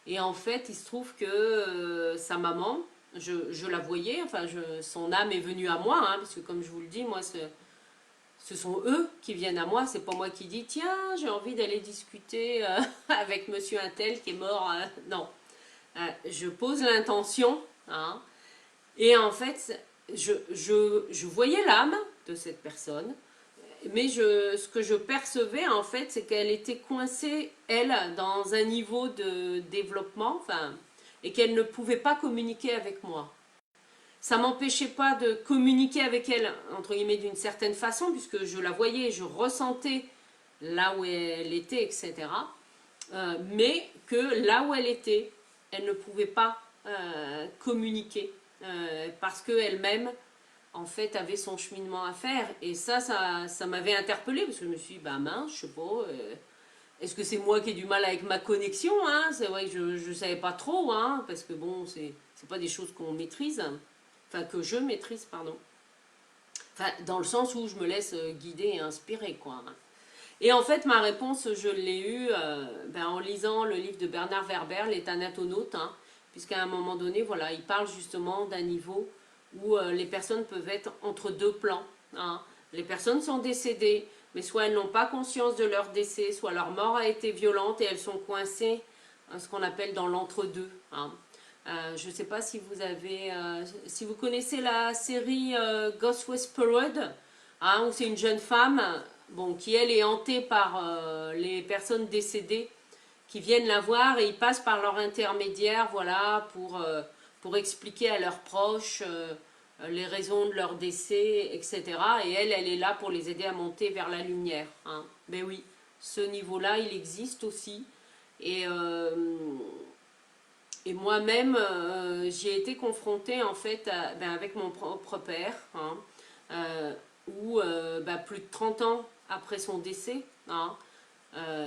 Et en fait, il se trouve que sa maman, je la voyais, enfin, son âme est venue à moi, hein, parce que comme je vous le dis, moi, ce sont eux qui viennent à moi, c'est pas moi qui dis, tiens, j'ai envie d'aller discuter avec monsieur Untel qui est mort. Non, je pose l'intention, hein, et en fait, je voyais l'âme de cette personne, mais ce que je percevais en fait, c'est qu'elle était coincée, elle, dans un niveau de développement, enfin, et qu'elle ne pouvait pas communiquer avec moi. Ça m'empêchait pas de communiquer avec elle, entre guillemets, d'une certaine façon, puisque je la voyais, je ressentais là où elle était, etc. Mais que là où elle était, elle ne pouvait pas communiquer parce qu'elle-même, en fait, avait son cheminement à faire. Et ça m'avait interpellée parce que je me suis dit, bah mince, je sais pas, est-ce que c'est moi qui ai du mal avec ma connexion hein. C'est vrai que je ne savais pas trop, hein, parce que bon, c'est pas des choses qu'on maîtrise, enfin que je maîtrise, pardon. Enfin, dans le sens où je me laisse guider et inspirer, quoi. Et en fait, ma réponse, je l'ai eue en lisant le livre de Bernard Werber, Les Thanatonautes, hein, puisqu'à un moment donné, voilà, il parle justement d'un niveau où les personnes peuvent être entre deux plans. Hein. Les personnes sont décédées, mais soit elles n'ont pas conscience de leur décès, soit leur mort a été violente et elles sont coincées, ce qu'on appelle dans l'entre-deux. Hein. Je ne sais pas si vous avez, si vous connaissez la série Ghost Whispered, hein, où c'est une jeune femme, bon, qui elle est hantée par les personnes décédées qui viennent la voir et ils passent par leur intermédiaire, voilà, pour expliquer à leurs proches les raisons de leur décès, etc. Et elle est là pour les aider à monter vers la lumière. Hein. Ben oui, ce niveau-là, il existe aussi. Et, et moi-même, j'y ai été confrontée en fait avec mon propre père, hein, où plus de 30 ans après son décès, hein,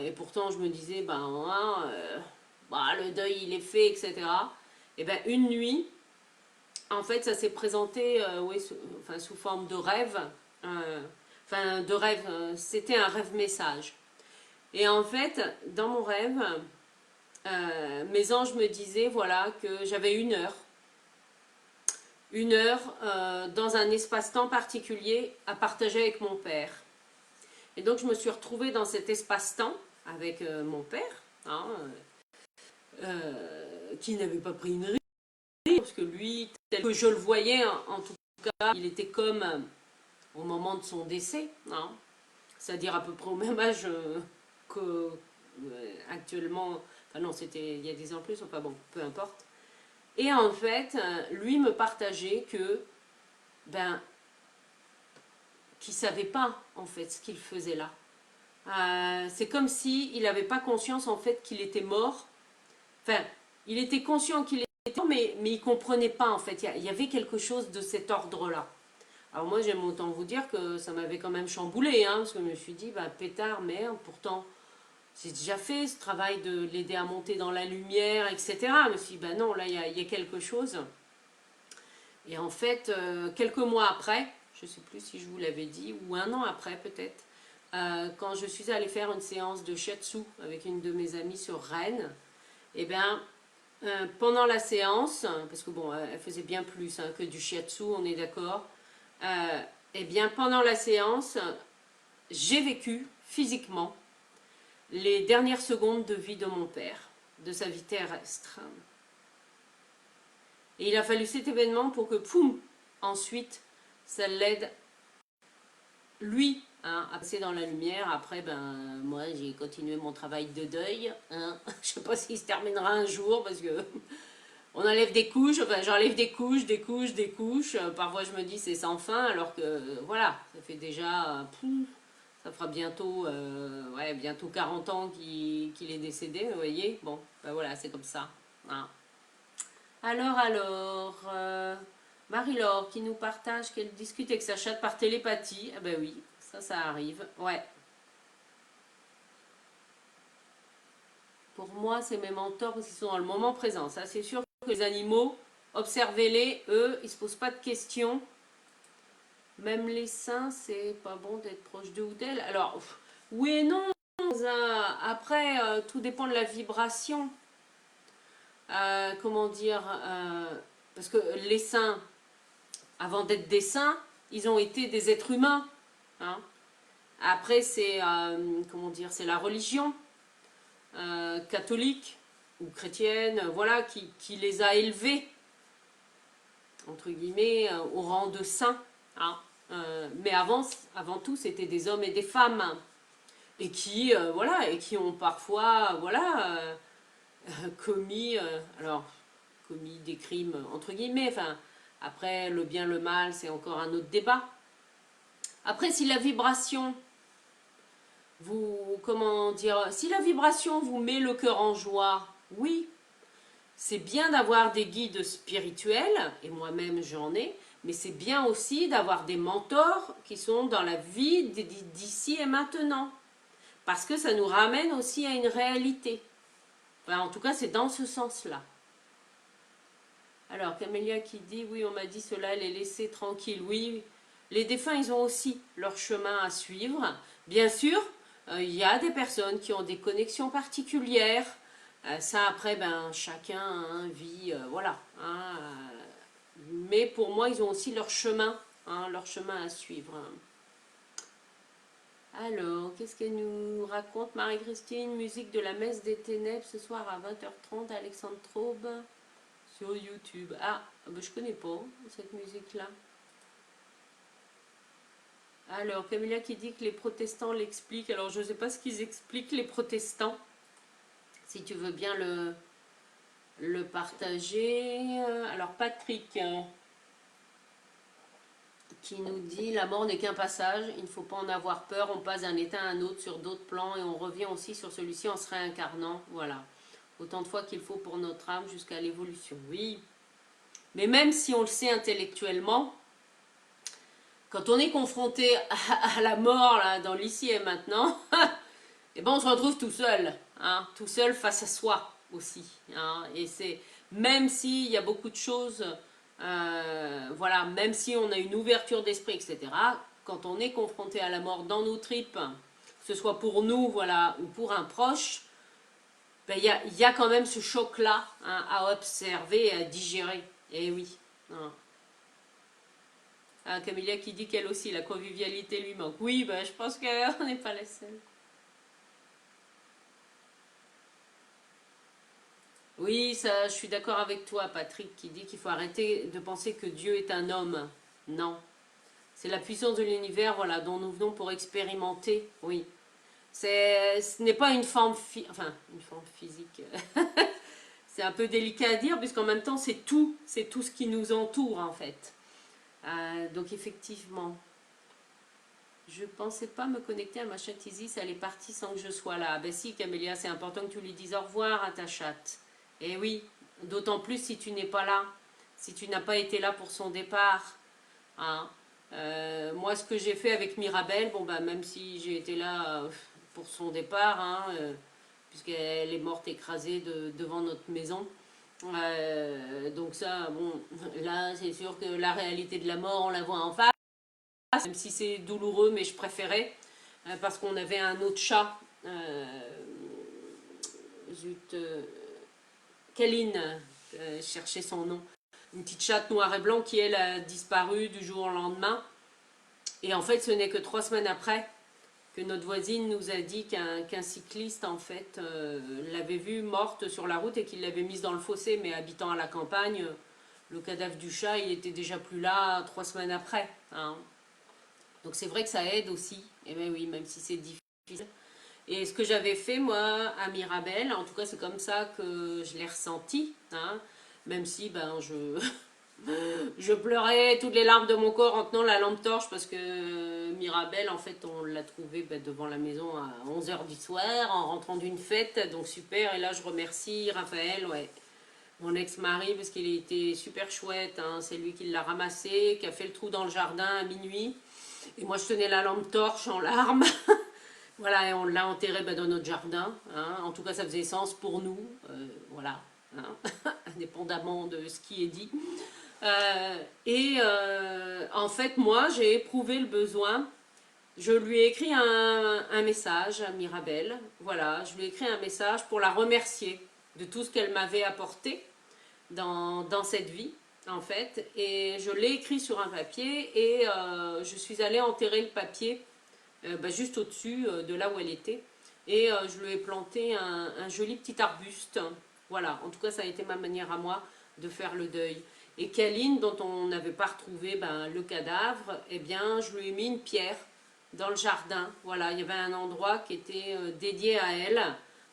et pourtant je me disais, le deuil il est fait, etc. Et ben une nuit, en fait ça s'est présenté sous forme de rêve, c'était un rêve message. Et en fait, dans mon rêve, mes anges me disaient voilà, que j'avais une heure dans un espace-temps particulier à partager avec mon père. Et donc je me suis retrouvée dans cet espace-temps avec mon père, hein, qui n'avait pas pris une ride, parce que lui, tel que je le voyais, en tout cas, il était comme au moment de son décès, hein, c'est-à-dire à peu près au même âge que actuellement. Enfin non, c'était il y a 10 ans plus, enfin bon, peu importe. Et en fait, lui me partageait que, qu'il ne savait pas en fait ce qu'il faisait là. C'est comme s'il n'avait pas conscience en fait qu'il était mort. Enfin, il était conscient qu'il était mort, mais il ne comprenait pas en fait. Il y avait quelque chose de cet ordre-là. Alors moi, j'aime autant vous dire que ça m'avait quand même chamboulé, hein, parce que je me suis dit, pétard, merde, pourtant, j'ai déjà fait ce travail de l'aider à monter dans la lumière, etc. Je me suis dit, non, là, il y a quelque chose. Et en fait, quelques mois après, je ne sais plus si je vous l'avais dit, ou un an après peut-être, quand je suis allée faire une séance de shiatsu avec une de mes amies sur Rennes, et bien, pendant la séance, parce que bon, elle faisait bien plus que du shiatsu, on est d'accord, et bien pendant la séance, j'ai vécu physiquement les dernières secondes de vie de mon père, de sa vie terrestre. Et il a fallu cet événement pour que, poum, ensuite, ça l'aide, lui, hein, à passer dans la lumière. Après, moi, j'ai continué mon travail de deuil. Hein. Je ne sais pas s'il se terminera un jour, parce que on enlève des couches, enfin, j'enlève des couches, des couches, des couches. Parfois, je me dis, c'est sans fin, alors que, voilà, ça fait déjà, ça fera bientôt, bientôt 40 ans qu'il est décédé, vous voyez. Bon, voilà, c'est comme ça. Hein. Alors, Marie-Laure qui nous partage qu'elle discute avec sa chatte par télépathie. Ah ben oui, ça arrive. Ouais. Pour moi, c'est mes mentors parce qu'ils sont dans le moment présent. Ça, c'est sûr que les animaux, observez-les, eux, ils se posent pas de questions. Même les saints, c'est pas bon d'être proche d'eux ou d'elles. Alors, oui et non. Après, tout dépend de la vibration. Comment dire parce que les saints, avant d'être des saints, ils ont été des êtres humains. Hein. Après, c'est comment dire, c'est la religion catholique ou chrétienne, voilà, qui les a élevés entre guillemets au rang de saints. Hein. Mais avant tout, c'était des hommes et des femmes et qui voilà et qui ont parfois commis commis des crimes entre guillemets. Enfin, après le bien le mal, c'est encore un autre débat. Après, si la vibration si la vibration vous met le cœur en joie, oui, c'est bien d'avoir des guides spirituels, et moi-même j'en ai, mais c'est bien aussi d'avoir des mentors qui sont dans la vie d'ici et maintenant, parce que ça nous ramène aussi à une réalité. Enfin, en tout cas, c'est dans ce sens-là. Alors, Camélia qui dit, oui, on m'a dit cela, les laisser tranquilles. Oui, les défunts, ils ont aussi leur chemin à suivre. Bien sûr, Il y a des personnes qui ont des connexions particulières. Ça, après, ben, chacun hein, vit, voilà. Hein, mais pour moi, ils ont aussi leur chemin à suivre. Alors, qu'est-ce qu'elle nous raconte, Marie-Christine? Musique de la messe des ténèbres ce soir à 20h30 à Alexandre Traube sur YouTube. Ah, ben, je connais pas cette musique-là. Alors, Camilla qui dit que les protestants l'expliquent. Alors, je ne sais pas ce qu'ils expliquent, les protestants. Si tu veux bien le partager. Alors, Patrick qui nous dit la mort n'est qu'un passage, il ne faut pas en avoir peur, on passe d'un état à un autre sur d'autres plans et on revient aussi sur celui-ci en se réincarnant. Voilà. Autant de fois qu'il faut pour notre âme jusqu'à l'évolution. Oui. Mais même si on le sait intellectuellement, quand on est confronté à la mort là, dans l'ici et maintenant, et ben on se retrouve tout seul, hein, tout seul face à soi aussi. Hein, et c'est même s'il y a beaucoup de choses, voilà, même si on a une ouverture d'esprit, etc. Quand on est confronté à la mort dans nos tripes, que ce soit pour nous, voilà, ou pour un proche, ben, y a quand même ce choc-là hein, à observer et à digérer. Et oui. Hein. Ah, Camilla qui dit qu'elle aussi, la convivialité lui manque. Oui, ben, je pense qu'on n'est pas la seule. Oui, ça, je suis d'accord avec toi, Patrick, qui dit qu'il faut arrêter de penser que Dieu est un homme. Non. C'est la puissance de l'univers, voilà, dont nous venons pour expérimenter. Oui. Ce n'est pas une forme, enfin, une forme physique. C'est un peu délicat à dire, puisqu'en même temps, c'est tout ce qui nous entoure, en fait. Donc, effectivement, je pensais pas me connecter à ma chatte Isis, elle est partie sans que je sois là. Ben si, Camélia, c'est important que tu lui dises au revoir à ta chatte. Et oui, d'autant plus si tu n'es pas là, si tu n'as pas été là pour son départ. Hein. Moi, ce que j'ai fait avec Mirabelle, bon bah même si j'ai été là pour son départ, hein, puisqu'elle est morte écrasée devant notre maison. Donc ça, bon, là c'est sûr que la réalité de la mort, on la voit en face, même si c'est douloureux, mais je préférais, parce qu'on avait un autre chat, zut, Kéline, chercher son nom, une petite chatte noire et blanc qui elle a disparu du jour au lendemain. Et en fait, ce n'est que 3 semaines après que notre voisine nous a dit qu'un cycliste en fait l'avait vue morte sur la route et qu'il l'avait mise dans le fossé. Mais habitant à la campagne, le cadavre du chat, il était déjà plus là 3 semaines après. Hein. Donc c'est vrai que ça aide aussi. Et bien oui, même si c'est difficile. Et ce que j'avais fait, moi, à Mirabelle, en tout cas, c'est comme ça que je l'ai ressenti. Hein, même si, ben, je pleurais toutes les larmes de mon corps en tenant la lampe torche parce que Mirabelle, en fait, on l'a trouvée ben, devant la maison à 11h du soir en rentrant d'une fête. Donc, super. Et là, je remercie Raphaël, ouais, mon ex-mari, parce qu'il était super chouette. Hein, c'est lui qui l'a ramassé, qui a fait le trou dans le jardin à minuit. Et moi, je tenais la lampe torche en larmes. Voilà, et on l'a enterré ben, dans notre jardin. Hein. En tout cas, ça faisait sens pour nous. Voilà, hein. Indépendamment de ce qui est dit. En fait, moi, j'ai éprouvé le besoin. Je lui ai écrit un message à Mirabelle. Voilà, je lui ai écrit un message pour la remercier de tout ce qu'elle m'avait apporté dans cette vie, en fait. Et je l'ai écrit sur un papier et je suis allée enterrer le papier juste au-dessus de là où elle était. Et je lui ai planté un joli petit arbuste. Voilà, en tout cas, ça a été ma manière à moi de faire le deuil. Et Kaline, dont on n'avait pas retrouvé le cadavre, eh bien, je lui ai mis une pierre dans le jardin. Voilà, il y avait un endroit qui était dédié à elle.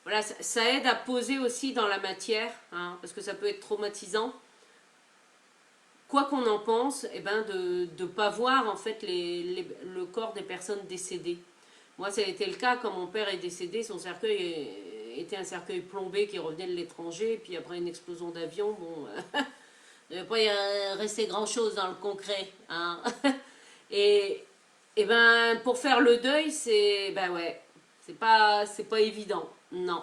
Voilà, ça aide à poser aussi dans la matière, hein, parce que ça peut être traumatisant. Quoi qu'on en pense, eh ben de ne pas voir en fait le corps des personnes décédées. Moi, ça a été le cas quand mon père est décédé, son cercueil était un cercueil plombé qui revenait de l'étranger, et puis après une explosion d'avion, bon, il ne devait pas rester grand-chose dans le concret. Hein. Et ben, pour faire le deuil, ben ouais, c'est pas évident, non.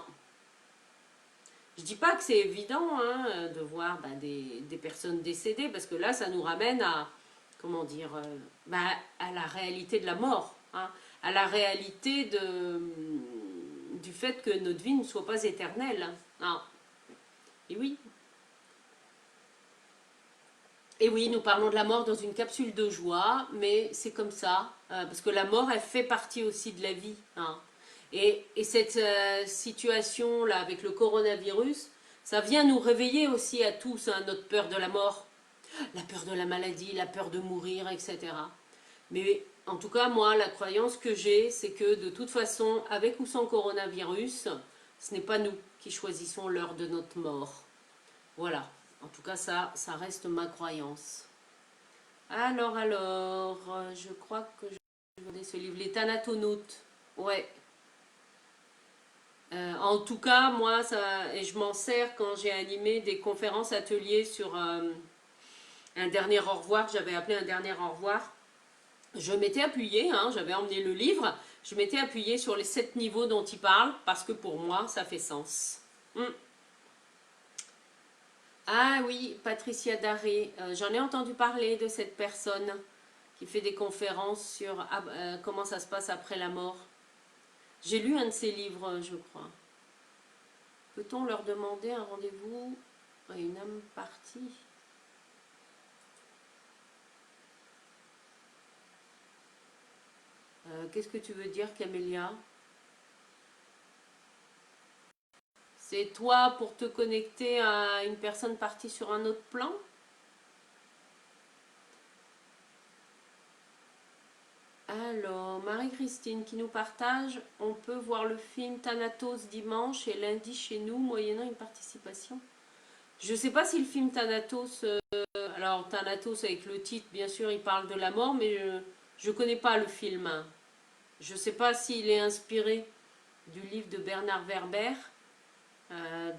Je dis pas que c'est évident hein, de voir des personnes décédées, parce que là, ça nous ramène à, comment dire, à la réalité de la mort. Hein. à la réalité du fait que notre vie ne soit pas éternelle. Ah. Et oui. Et oui, nous parlons de la mort dans une capsule de joie, mais c'est comme ça, parce que la mort, elle fait partie aussi de la vie. Hein. Et cette situation-là avec le coronavirus, ça vient nous réveiller aussi à tous, hein, notre peur de la mort, la peur de la maladie, la peur de mourir, etc. Mais en tout cas, moi, la croyance que j'ai, c'est que de toute façon, avec ou sans coronavirus, ce n'est pas nous qui choisissons l'heure de notre mort. Voilà. En tout cas, ça reste ma croyance. Je crois que je vais ce livre, Les Thanatonautes. Ouais. En tout cas, moi, et je m'en sers quand j'ai animé des conférences, ateliers sur un dernier au revoir, que j'avais appelé un dernier au revoir. Je m'étais appuyée, hein, j'avais emmené le livre, je m'étais appuyée sur les 7 niveaux dont il parle, parce que pour moi, ça fait sens. Ah oui, Patricia Daré, j'en ai entendu parler de cette personne qui fait des conférences sur comment ça se passe après la mort. J'ai lu un de ses livres, je crois. Peut-on leur demander un rendez-vous à une âme partie? Qu'est-ce que tu veux dire, Camélia? C'est toi pour te connecter à une personne partie sur un autre plan? Alors, Marie-Christine qui nous partage, on peut voir le film Thanatos dimanche et lundi chez nous, moyennant une participation. Je ne sais pas si le film Thanatos, alors Thanatos avec le titre, bien sûr, il parle de la mort, mais je ne connais pas le film. Je ne sais pas s'il est inspiré du livre de Bernard Werber,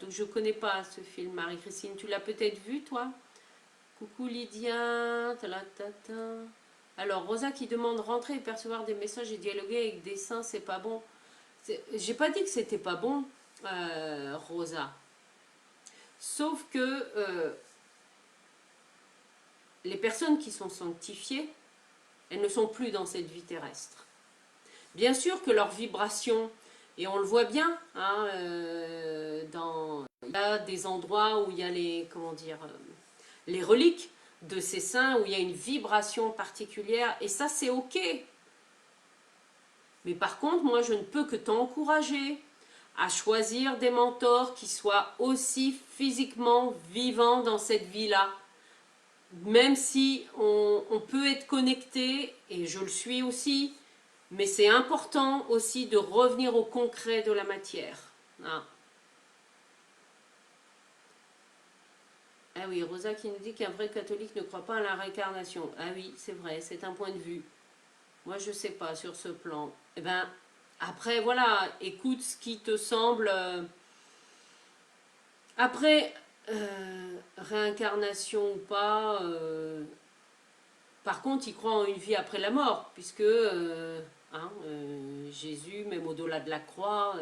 donc je ne connais pas ce film, Marie-Christine. Tu l'as peut-être vu, toi? Coucou Lydia, alors, Rosa qui demande rentrer et percevoir des messages et dialoguer avec des saints, c'est pas bon. J'ai pas dit que c'était pas bon, Rosa. Sauf que les personnes qui sont sanctifiées, elles ne sont plus dans cette vie terrestre. Bien sûr que leur vibration, et on le voit bien, hein, il y a des endroits où il y a les reliques de ces saints, où il y a une vibration particulière, et ça c'est ok. Mais par contre, moi je ne peux que t'encourager à choisir des mentors qui soient aussi physiquement vivants dans cette vie-là. Même si on peut être connecté, et je le suis aussi, mais c'est important aussi de revenir au concret de la matière. Ah, ah oui, Rosa qui nous dit qu'un vrai catholique ne croit pas à la réincarnation. Ah oui, c'est vrai, c'est un point de vue. Moi, je ne sais pas sur ce plan. Eh ben, après, voilà, écoute ce qui te semble. Après, réincarnation ou pas, par contre, il croit en une vie après la mort, puisque Jésus, même au-delà de la croix,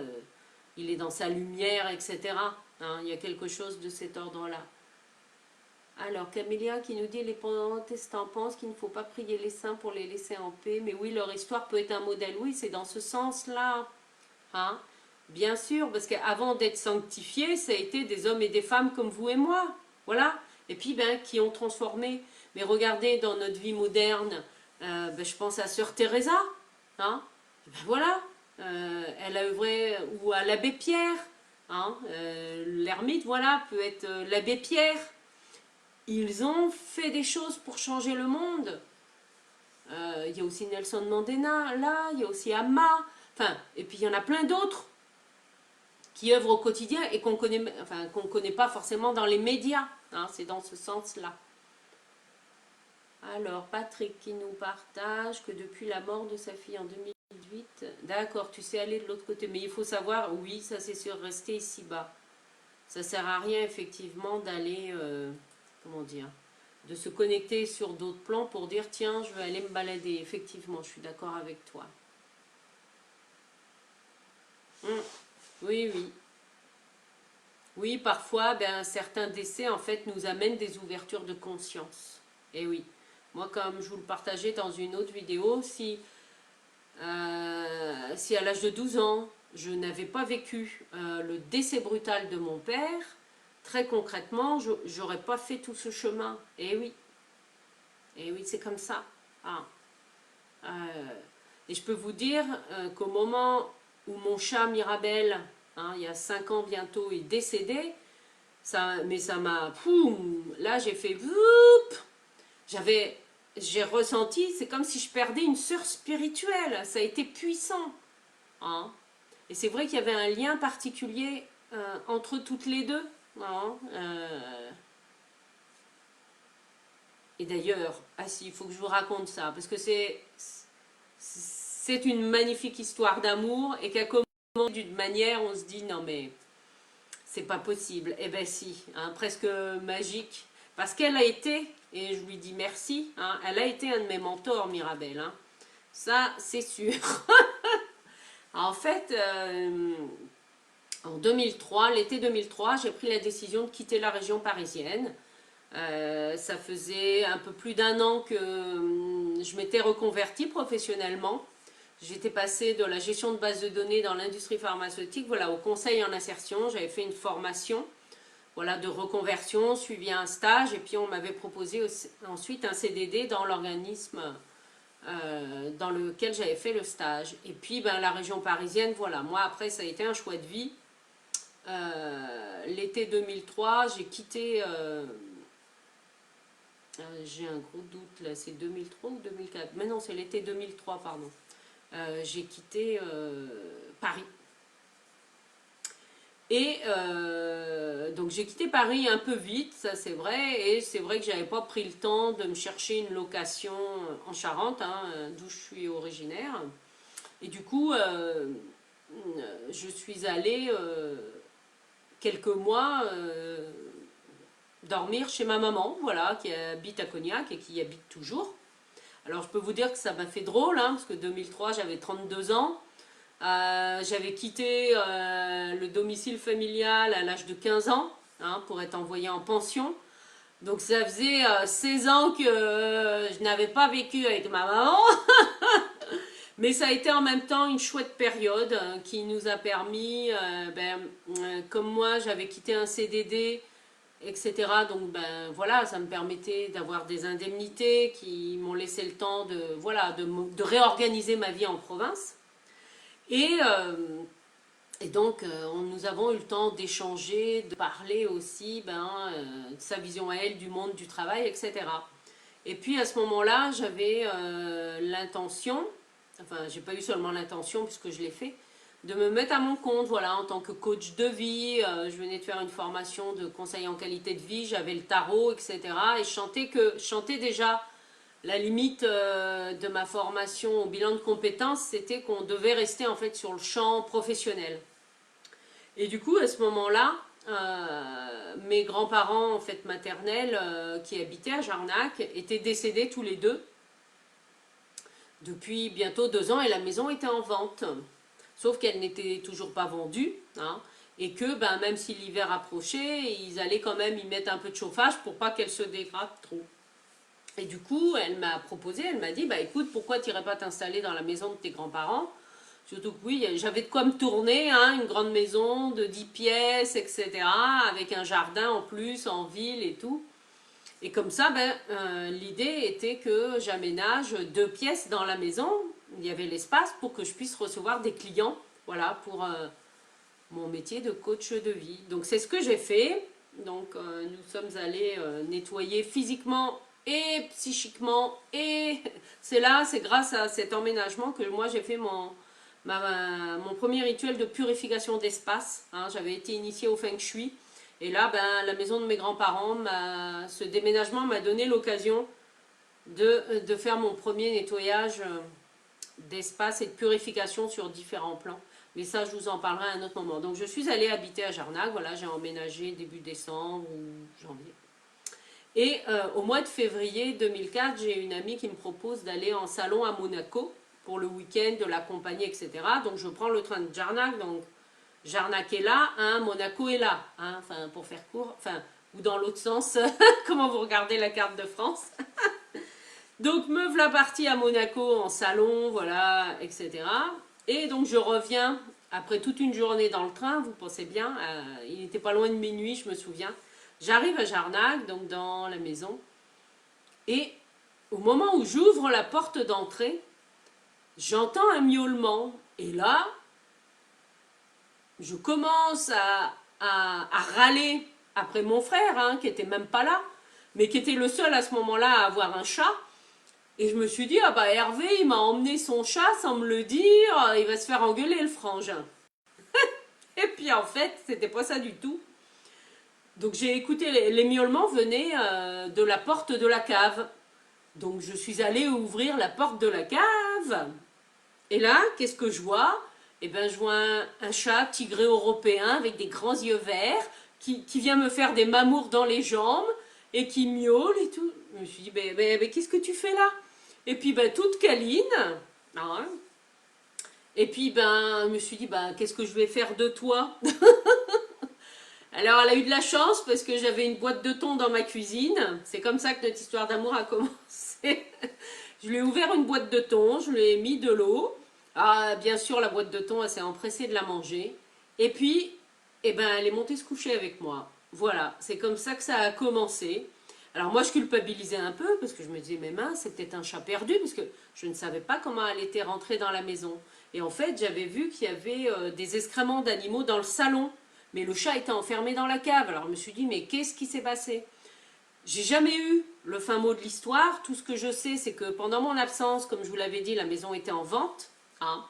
il est dans sa lumière, etc. Hein, il y a quelque chose de cet ordre-là. Alors, Camélia qui nous dit les protestants pensent qu'il ne faut pas prier les saints pour les laisser en paix. Mais oui, leur histoire peut être un modèle. Oui, c'est dans ce sens-là. Hein? Bien sûr, parce qu'avant d'être sanctifiés, ça a été des hommes et des femmes comme vous et moi. Voilà. Et puis, qui ont transformé. Mais regardez, dans notre vie moderne, je pense à Sœur Teresa. Hein? Voilà. Elle a œuvré, ou à l'abbé Pierre. Hein? L'ermite, voilà, peut être l'abbé Pierre. Ils ont fait des choses pour changer le monde. Il y a aussi Nelson Mandela, là, il y a aussi Amma, enfin, et puis il y en a plein d'autres qui œuvrent au quotidien et qu'on connaît pas forcément dans les médias. Hein, c'est dans ce sens-là. Alors, Patrick qui nous partage que depuis la mort de sa fille en 2018, d'accord, tu sais aller de l'autre côté, mais il faut savoir, oui, ça c'est sûr, rester ici-bas. Ça sert à rien, effectivement, d'aller, comment dire, de se connecter sur d'autres plans pour dire, tiens, je vais aller me balader. Effectivement, je suis d'accord avec toi. Oui, oui. Oui, parfois, certains décès, en fait, nous amènent des ouvertures de conscience. Et oui. Moi, comme je vous le partageais dans une autre vidéo, si Si à l'âge de 12 ans, je n'avais pas vécu le décès brutal de mon père, très concrètement, je n'aurais pas fait tout ce chemin. Et oui, c'est comme ça. Ah. Euh, et je peux vous dire qu'au moment où mon chat Mirabel, hein, il y a 5 ans bientôt, est décédé, mais ça m'a... Là, j'ai fait... J'ai ressenti, c'est comme si je perdais une sœur spirituelle. Ça a été puissant. Hein. Et c'est vrai qu'il y avait un lien particulier entre toutes les deux. Hein. Et d'ailleurs, ah si, il faut que je vous raconte ça, parce que c'est une magnifique histoire d'amour et qu'elle commence d'une manière, on se dit non mais c'est pas possible. Eh ben si, hein, presque magique, parce qu'elle a été, et je lui dis merci, hein, elle a été un de mes mentors, Mirabel. Hein. Ça, c'est sûr. En fait, en 2003, l'été 2003, j'ai pris la décision de quitter la région parisienne. Ça faisait un peu plus d'un an que je m'étais reconvertie professionnellement. J'étais passée de la gestion de base de données dans l'industrie pharmaceutique, voilà, au conseil en insertion. J'avais fait une formation, voilà, de reconversion, suivi un stage, et puis on m'avait proposé ensuite un CDD dans l'organisme dans lequel j'avais fait le stage. Et puis ben, la région parisienne, voilà, moi après ça a été un choix de vie. L'été 2003, j'ai quitté... j'ai un gros doute là, c'est 2003 ou 2004? Mais non, c'est l'été 2003, pardon. J'ai quitté Paris. Et donc j'ai quitté Paris un peu vite, ça c'est vrai, et c'est vrai que j'avais pas pris le temps de me chercher une location en Charente, hein, d'où je suis originaire. Et du coup, je suis allée quelques mois dormir chez ma maman, voilà, qui habite à Cognac et qui y habite toujours. Alors je peux vous dire que ça m'a fait drôle, hein, parce que 2003 j'avais 32 ans. J'avais quitté le domicile familial à l'âge de 15 ans, hein, pour être envoyée en pension. Donc ça faisait 16 ans que je n'avais pas vécu avec ma maman. Mais ça a été en même temps une chouette période qui nous a permis, comme moi j'avais quitté un CDD, etc. Donc ben voilà, ça me permettait d'avoir des indemnités qui m'ont laissé le temps de, voilà, de réorganiser ma vie en province. Et, et donc, nous avons eu le temps d'échanger, de parler aussi de sa vision à elle du monde du travail, etc. Et puis à ce moment-là, j'avais l'intention, enfin, j'ai pas eu seulement l'intention puisque je l'ai fait, de me mettre à mon compte, voilà, en tant que coach de vie. Je venais de faire une formation de conseil en qualité de vie, j'avais le tarot, etc. Et je chantais déjà la limite de ma formation au bilan de compétences, c'était qu'on devait rester en fait sur le champ professionnel. Et du coup, à ce moment-là, mes grands-parents en fait maternels qui habitaient à Jarnac étaient décédés tous les deux depuis bientôt 2 ans et la maison était en vente. Sauf qu'elle n'était toujours pas vendue, hein, et que ben, même si l'hiver approchait, ils allaient quand même y mettre un peu de chauffage pour pas qu'elle se dégrade trop. Et du coup, elle m'a proposé, elle m'a dit, bah écoute, pourquoi tu n'irais pas t'installer dans la maison de tes grands-parents? Surtout que oui, j'avais de quoi me tourner, hein, une grande maison de 10 pièces, etc., avec un jardin en plus, en ville et tout. Et comme ça, l'idée était que j'aménage 2 pièces dans la maison. Il y avait l'espace pour que je puisse recevoir des clients, voilà, pour mon métier de coach de vie. Donc c'est ce que j'ai fait. Donc nous sommes allés nettoyer physiquement et psychiquement, et c'est grâce à cet emménagement que moi j'ai fait mon premier rituel de purification d'espace. Hein. J'avais été initiée au Feng Shui, et là la maison de mes grands-parents, ce déménagement m'a donné l'occasion de faire mon premier nettoyage d'espace et de purification sur différents plans. Mais ça, je vous en parlerai à un autre moment. Donc je suis allée habiter à Jarnac, voilà, j'ai emménagé début décembre ou janvier. Et au mois de février 2004, j'ai une amie qui me propose d'aller en salon à Monaco pour le week-end, de l'accompagner, etc. Donc je prends le train de Jarnac, donc Jarnac est là, hein, Monaco est là, hein, enfin, pour faire court, enfin, ou dans l'autre sens, comment vous regardez la carte de France. Donc me voilà partie à Monaco en salon, voilà, etc. Et donc je reviens après toute une journée dans le train, vous pensez bien, il n'était pas loin de minuit, je me souviens. J'arrive à Jarnac, donc dans la maison, et au moment où j'ouvre la porte d'entrée, j'entends un miaulement. Et là, je commence à râler après mon frère, hein, qui était même pas là, mais qui était le seul à ce moment-là à avoir un chat. Et je me suis dit, ah bah Hervé, il m'a emmené son chat sans me le dire, il va se faire engueuler le frangin. Et puis en fait, c'était pas ça du tout. Donc j'ai écouté, les miaulements venaient de la porte de la cave. Donc je suis allée ouvrir la porte de la cave. Et là, qu'est-ce que je vois? Eh bien, je vois un chat tigré européen avec des grands yeux verts qui vient me faire des mamours dans les jambes et qui miaule et tout. Je me suis dit, mais qu'est-ce que tu fais là? Et puis, ben, toute câline. Hein. Et puis, ben, je me suis dit, ben, qu'est-ce que je vais faire de toi? Alors, elle a eu de la chance parce que j'avais une boîte de thon dans ma cuisine. C'est comme ça que notre histoire d'amour a commencé. Je lui ai ouvert une boîte de thon, je lui ai mis de l'eau. Ah, bien sûr, la boîte de thon, elle s'est empressée de la manger. Et puis, eh ben, elle est montée se coucher avec moi. Voilà, c'est comme ça que ça a commencé. Alors moi, je culpabilisais un peu parce que je me disais, mais mince, c'est peut-être un chat perdu parce que je ne savais pas comment elle était rentrée dans la maison. Et en fait, j'avais vu qu'il y avait des excréments d'animaux dans le salon. Mais le chat était enfermé dans la cave. Alors je me suis dit, mais qu'est-ce qui s'est passé? J'ai jamais eu le fin mot de l'histoire. Tout ce que je sais, c'est que pendant mon absence, comme je vous l'avais dit, la maison était en vente. Hein.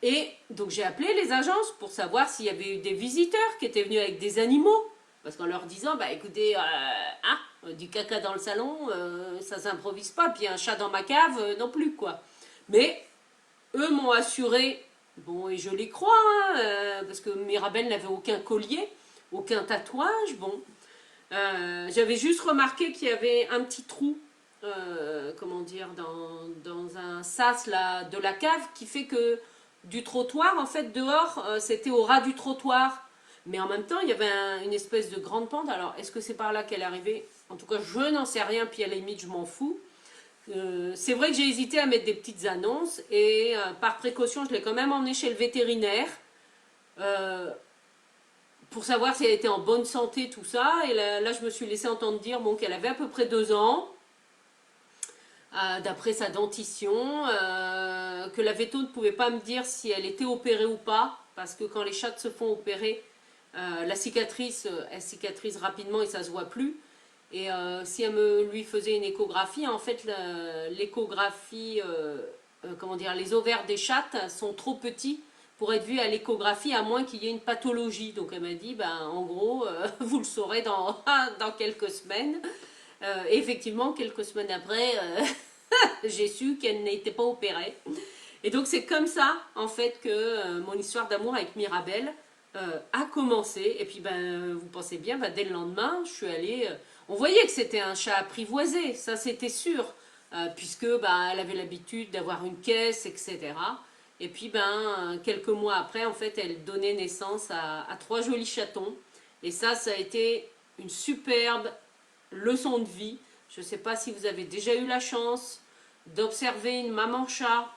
Et donc j'ai appelé les agences pour savoir s'il y avait eu des visiteurs qui étaient venus avec des animaux. Parce qu'en leur disant, bah écoutez, du caca dans le salon, ça s'improvise pas. Puis un chat dans ma cave, non plus, quoi. Mais eux m'ont assuré, bon, et je les crois, hein, parce que Mirabelle n'avait aucun collier, aucun tatouage, bon. J'avais juste remarqué qu'il y avait un petit trou, comment dire, dans un sas là, de la cave qui fait que du trottoir, en fait, dehors, c'était au ras du trottoir. Mais en même temps, il y avait une espèce de grande pente. Alors, est-ce que c'est par là qu'elle est arrivée? En tout cas, je n'en sais rien, puis à la limite, je m'en fous. C'est vrai que j'ai hésité à mettre des petites annonces et par précaution, je l'ai quand même emmenée chez le vétérinaire. Euh, pour savoir si elle était en bonne santé, tout ça. Et là je me suis laissé entendre dire bon, qu'elle avait à peu près 2 ans, d'après sa dentition, que la véto ne pouvait pas me dire si elle était opérée ou pas, parce que quand les chats se font opérer, la cicatrice, elle cicatrise rapidement et ça se voit plus. Et si elle lui faisait une échographie, en fait, l'échographie, comment dire, les ovaires des chattes sont trop petits pour être vus à l'échographie, à moins qu'il y ait une pathologie. Donc elle m'a dit, ben, en gros, vous le saurez dans quelques semaines. Et effectivement, quelques semaines après, j'ai su qu'elle n'était pas opérée. Et donc c'est comme ça, en fait, que mon histoire d'amour avec Mirabelle a commencé. Et puis, ben, vous pensez bien, ben, dès le lendemain, je suis allée... on voyait que c'était un chat apprivoisé, ça c'était sûr, puisque ben, elle avait l'habitude d'avoir une caisse, etc. Et puis, ben, quelques mois après, en fait, elle donnait naissance à 3 jolis chatons. Et ça a été une superbe leçon de vie. Je ne sais pas si vous avez déjà eu la chance d'observer une maman chat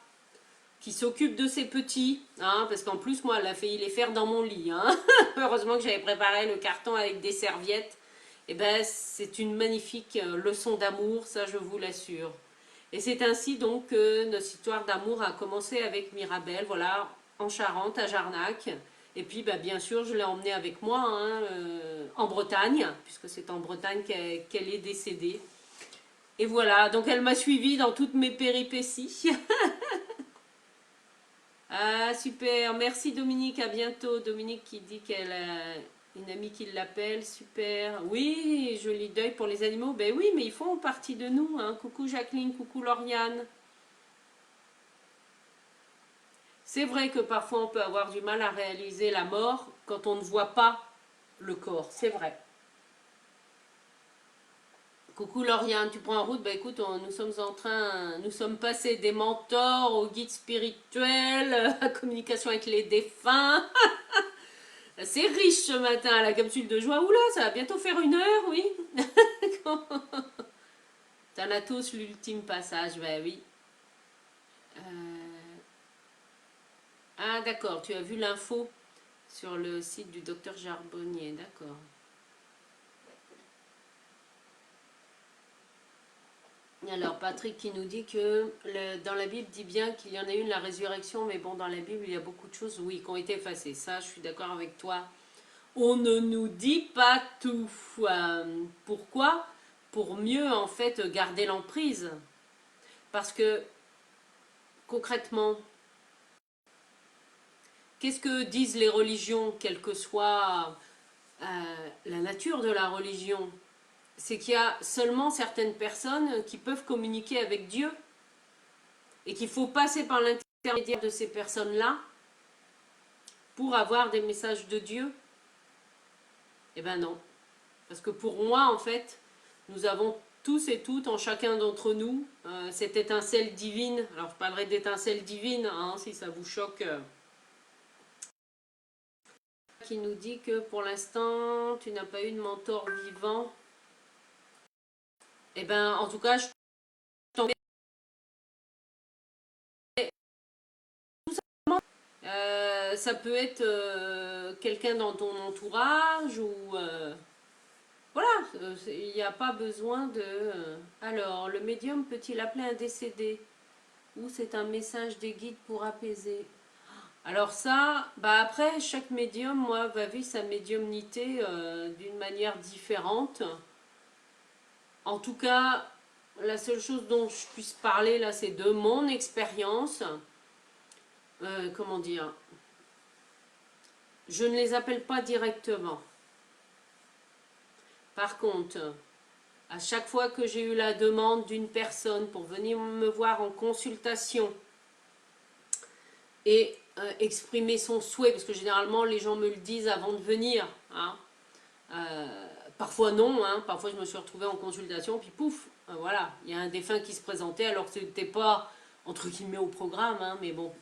qui s'occupe de ses petits, hein, parce qu'en plus, moi, elle a failli les faire dans mon lit. Hein. Heureusement que j'avais préparé le carton avec des serviettes. Et ben, c'est une magnifique leçon d'amour, ça je vous l'assure. Et c'est ainsi donc que notre histoire d'amour a commencé avec Mirabelle, voilà, en Charente, à Jarnac. Et puis, bah, bien sûr, je l'ai emmenée avec moi hein, en Bretagne, puisque c'est en Bretagne qu'elle est décédée. Et voilà, donc elle m'a suivie dans toutes mes péripéties. Ah, super. Merci Dominique, à bientôt. Dominique qui dit qu'elle a une amie qui l'appelle, super. Oui, joli deuil pour les animaux. Ben oui, mais ils font partie de nous. Hein. Coucou Jacqueline, coucou Lauriane. C'est vrai que parfois on peut avoir du mal à réaliser la mort quand on ne voit pas le corps, c'est vrai. Coucou Lauriane, tu prends en route? Ben écoute, nous sommes passés des mentors au guide spirituel, à communication avec les défunts. C'est riche ce matin, la capsule de joie. Oula, ça va bientôt faire 1 heure, oui. Thanatos, l'ultime passage, ben oui. Ah d'accord, tu as vu l'info sur le site du docteur Charbonnier, d'accord. Alors Patrick qui nous dit que dans la Bible dit bien qu'il y en a une, la résurrection, mais bon, dans la Bible il y a beaucoup de choses, oui, qui ont été effacées. Ça, je suis d'accord avec toi. On ne nous dit pas tout. Pourquoi? Pour mieux en fait garder l'emprise. Parce que concrètement, qu'est-ce que disent les religions, quelle que soit la nature de la religion? C'est qu'il y a seulement certaines personnes qui peuvent communiquer avec Dieu et qu'il faut passer par l'intermédiaire de ces personnes-là pour avoir des messages de Dieu. Eh ben non. Parce que pour moi, en fait, nous avons tous et toutes, en chacun d'entre nous, cette étincelle divine. Alors, je parlerai d'étincelle divine, hein, si ça vous choque. Qui nous dit que pour l'instant, tu n'as pas eu de mentor vivant. Eh ben, en tout cas, je t'en ça peut être quelqu'un dans ton entourage ou voilà, il n'y a pas besoin de... Alors, le médium peut-il appeler un décédé? Ou c'est un message des guides pour apaiser? Alors ça, bah après, chaque médium, moi, va vivre sa médiumnité d'une manière différente. En tout cas, la seule chose dont je puisse parler là, c'est de mon expérience. Comment dire? Je ne les appelle pas directement. Par contre, à chaque fois que j'ai eu la demande d'une personne pour venir me voir en consultation et exprimer son souhait, parce que généralement les gens me le disent avant de venir, hein, parfois non, hein, parfois je me suis retrouvée en consultation, puis pouf, voilà, il y a un défunt qui se présentait alors que ce n'était pas entre guillemets au programme, hein, mais bon.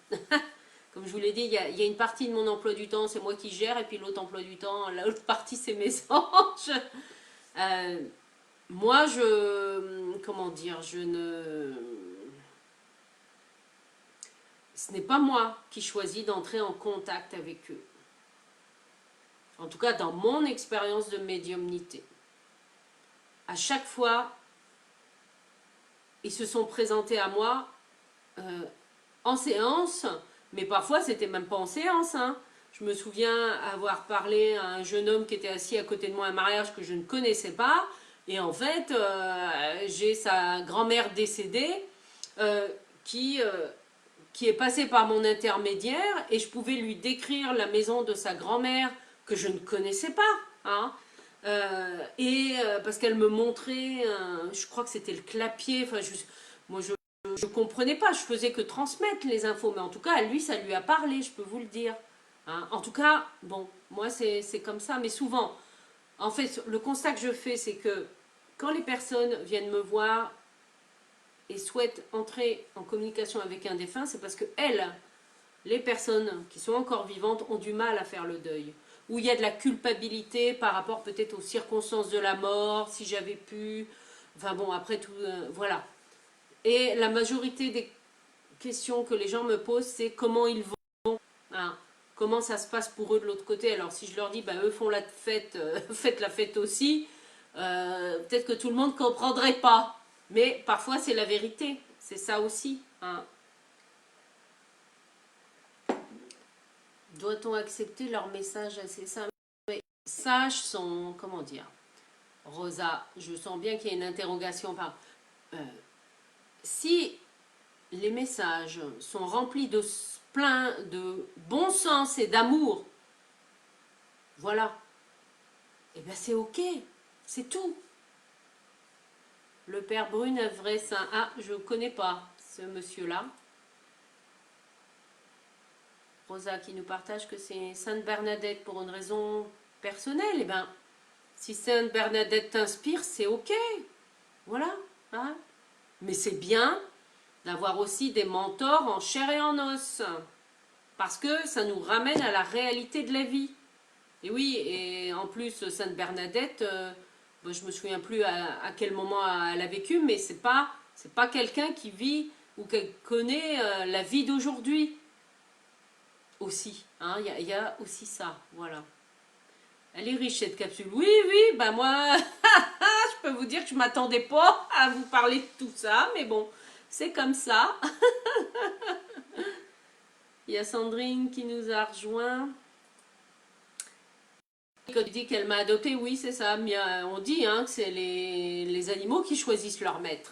Comme je vous l'ai dit, il y a une partie de mon emploi du temps, c'est moi qui gère, et puis l'autre emploi du temps, l'autre partie, c'est mes anges. Moi, comment dire, ce n'est pas moi qui choisis d'entrer en contact avec eux. En tout cas, dans mon expérience de médiumnité. À chaque fois, ils se sont présentés à moi en séance, mais parfois, c'était même pas en séance, hein. Je me souviens avoir parlé à un jeune homme qui était assis à côté de moi à un mariage que je ne connaissais pas. Et en fait, j'ai sa grand-mère décédée qui est passée par mon intermédiaire et je pouvais lui décrire la maison de sa grand-mère que je ne connaissais pas. Hein. Parce qu'elle me montrait, je crois que c'était le clapier, enfin, moi je ne comprenais pas, je faisais que transmettre les infos, mais en tout cas, lui, ça lui a parlé, je peux vous le dire. Hein. En tout cas, bon, moi c'est comme ça, mais souvent, en fait, le constat que je fais, c'est que quand les personnes viennent me voir et souhaitent entrer en communication avec un défunt, c'est parce que elles, les personnes qui sont encore vivantes, ont du mal à faire le deuil. Où il y a de la culpabilité par rapport peut-être aux circonstances de la mort, si j'avais pu, enfin bon, après tout, voilà. Et la majorité des questions que les gens me posent, c'est comment ils vont, hein, comment ça se passe pour eux de l'autre côté. Alors si je leur dis, bah, eux font la fête, faites la fête aussi, peut-être que tout le monde ne comprendrait pas. Mais parfois c'est la vérité, c'est ça aussi. Hein. Doit-on accepter leurs messages assez simples? Les messages sont, comment dire, Rosa, je sens bien qu'il y a une interrogation. Enfin, si les messages sont remplis de plein de bon sens et d'amour, voilà, et bien c'est ok, c'est tout. Le père Brune, un vrai saint. Ah, je ne connais pas ce monsieur-là. Rosa qui nous partage que c'est Sainte Bernadette pour une raison personnelle. Eh bien, si Sainte Bernadette t'inspire, c'est ok. Voilà. Hein. Mais c'est bien d'avoir aussi des mentors en chair et en os. Parce que ça nous ramène à la réalité de la vie. Et oui, et en plus, Sainte Bernadette, Bon, je me souviens plus à quel moment elle a vécu, mais c'est pas quelqu'un qui vit ou qui connaît la vie d'aujourd'hui aussi. Hein, y a aussi ça, voilà. Elle est riche cette capsule. Oui, oui, bah moi, je peux vous dire que je m'attendais pas à vous parler de tout ça, mais bon, c'est comme ça. Il y a Sandrine qui nous a rejoint. Quand tu dis qu'elle m'a adopté, oui, c'est ça. Mais, on dit hein, que c'est les animaux qui choisissent leur maître.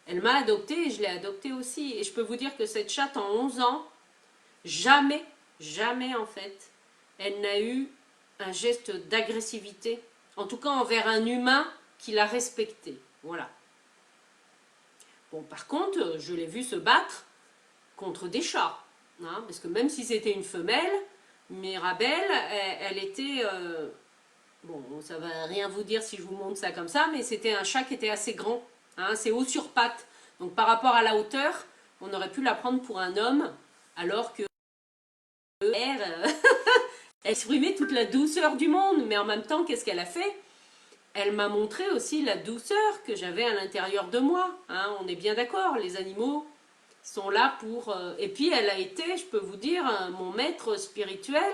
Elle m'a adopté et je l'ai adoptée aussi. Et je peux vous dire que cette chatte, en 11 ans, jamais, jamais en fait, elle n'a eu un geste d'agressivité. En tout cas, envers un humain qui l'a respectée. Voilà. Bon, par contre, je l'ai vu se battre contre des chats. Hein, parce que même si c'était une femelle, Mirabelle, elle était... bon, ça va rien vous dire si je vous montre ça comme ça, mais c'était un chat qui était assez grand, hein, assez haut sur pattes. Donc par rapport à la hauteur, on aurait pu la prendre pour un homme, alors que elle exprimait toute la douceur du monde. Mais en même temps, qu'est-ce qu'elle a fait? Elle m'a montré aussi la douceur que j'avais à l'intérieur de moi. Hein, on est bien d'accord, les animaux sont là pour... et puis elle a été, je peux vous dire, mon maître spirituel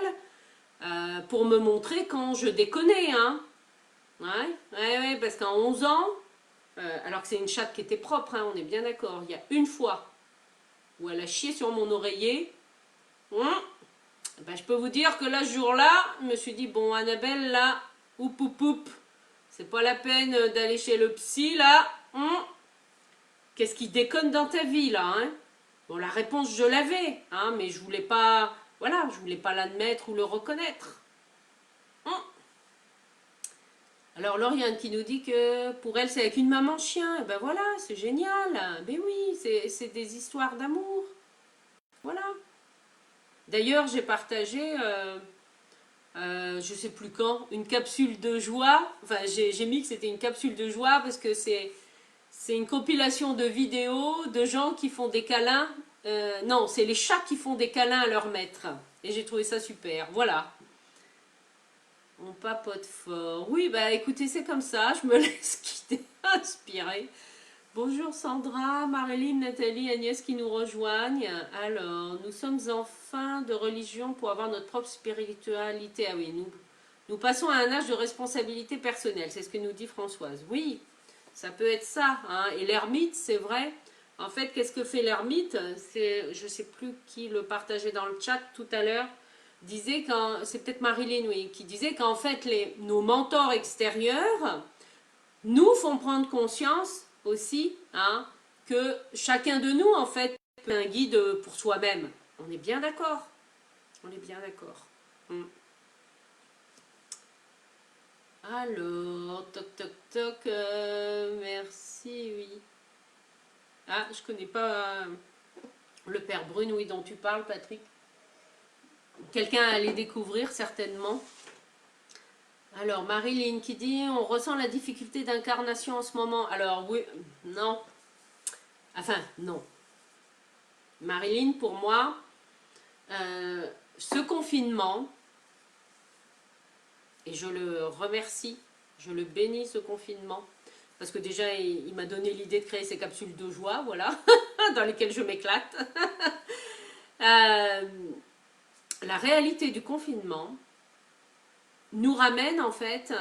pour me montrer quand je déconnais. Hein. Ouais, parce qu'en 11 ans, alors que c'est une chatte qui était propre, hein, on est bien d'accord, il y a une fois où elle a chié sur mon oreiller, ben, je peux vous dire que là, ce jour-là, je me suis dit, bon, Annabelle, là, oup, c'est pas la peine d'aller chez le psy, là. Qu'est-ce qui déconne dans ta vie, là, hein? Bon, la réponse, je l'avais, hein, mais je voulais pas, voilà, je voulais pas l'admettre ou le reconnaître. Alors, Lauriane qui nous dit que pour elle, c'est avec une maman chien. Et ben voilà, c'est génial. Ben oui, c'est des histoires d'amour. Voilà. D'ailleurs, j'ai partagé, je sais plus quand, une capsule de joie. Enfin, j'ai mis que c'était une capsule de joie parce que c'est une compilation de vidéos de gens qui font des câlins. Non, c'est les chats qui font des câlins à leur maître. Et j'ai trouvé ça super. Voilà. On papote fort. Oui, bah écoutez, c'est comme ça. Je me laisse quitter, inspirer. Bonjour Sandra, Marilyn, Nathalie, Agnès qui nous rejoignent. Alors, nous sommes en fin de religion pour avoir notre propre spiritualité. Ah oui, nous passons à un âge de responsabilité personnelle. C'est ce que nous dit Françoise. Oui, ça peut être ça. Hein. Et l'ermite, c'est vrai. En fait, qu'est-ce que fait l'ermite? Je ne sais plus qui le partageait dans le chat tout à l'heure. Disait c'est peut-être Marilyn, oui, qui disait qu'en fait, nos mentors extérieurs nous font prendre conscience aussi hein, que chacun de nous, en fait, est un guide pour soi-même. On est bien d'accord. On est bien d'accord. Alors, toc, merci, oui. Ah, je connais pas le père Brune, oui, dont tu parles, Patrick. Quelqu'un allait découvrir, certainement. Alors, Marilyn qui dit, on ressent la difficulté d'incarnation en ce moment. Alors, oui, non. Enfin, non. Marilyn, pour moi, ce confinement, et je le remercie, je le bénis ce confinement, parce que déjà, il m'a donné l'idée de créer ces capsules de joie, voilà, dans lesquelles je m'éclate. La réalité du confinement nous ramène en fait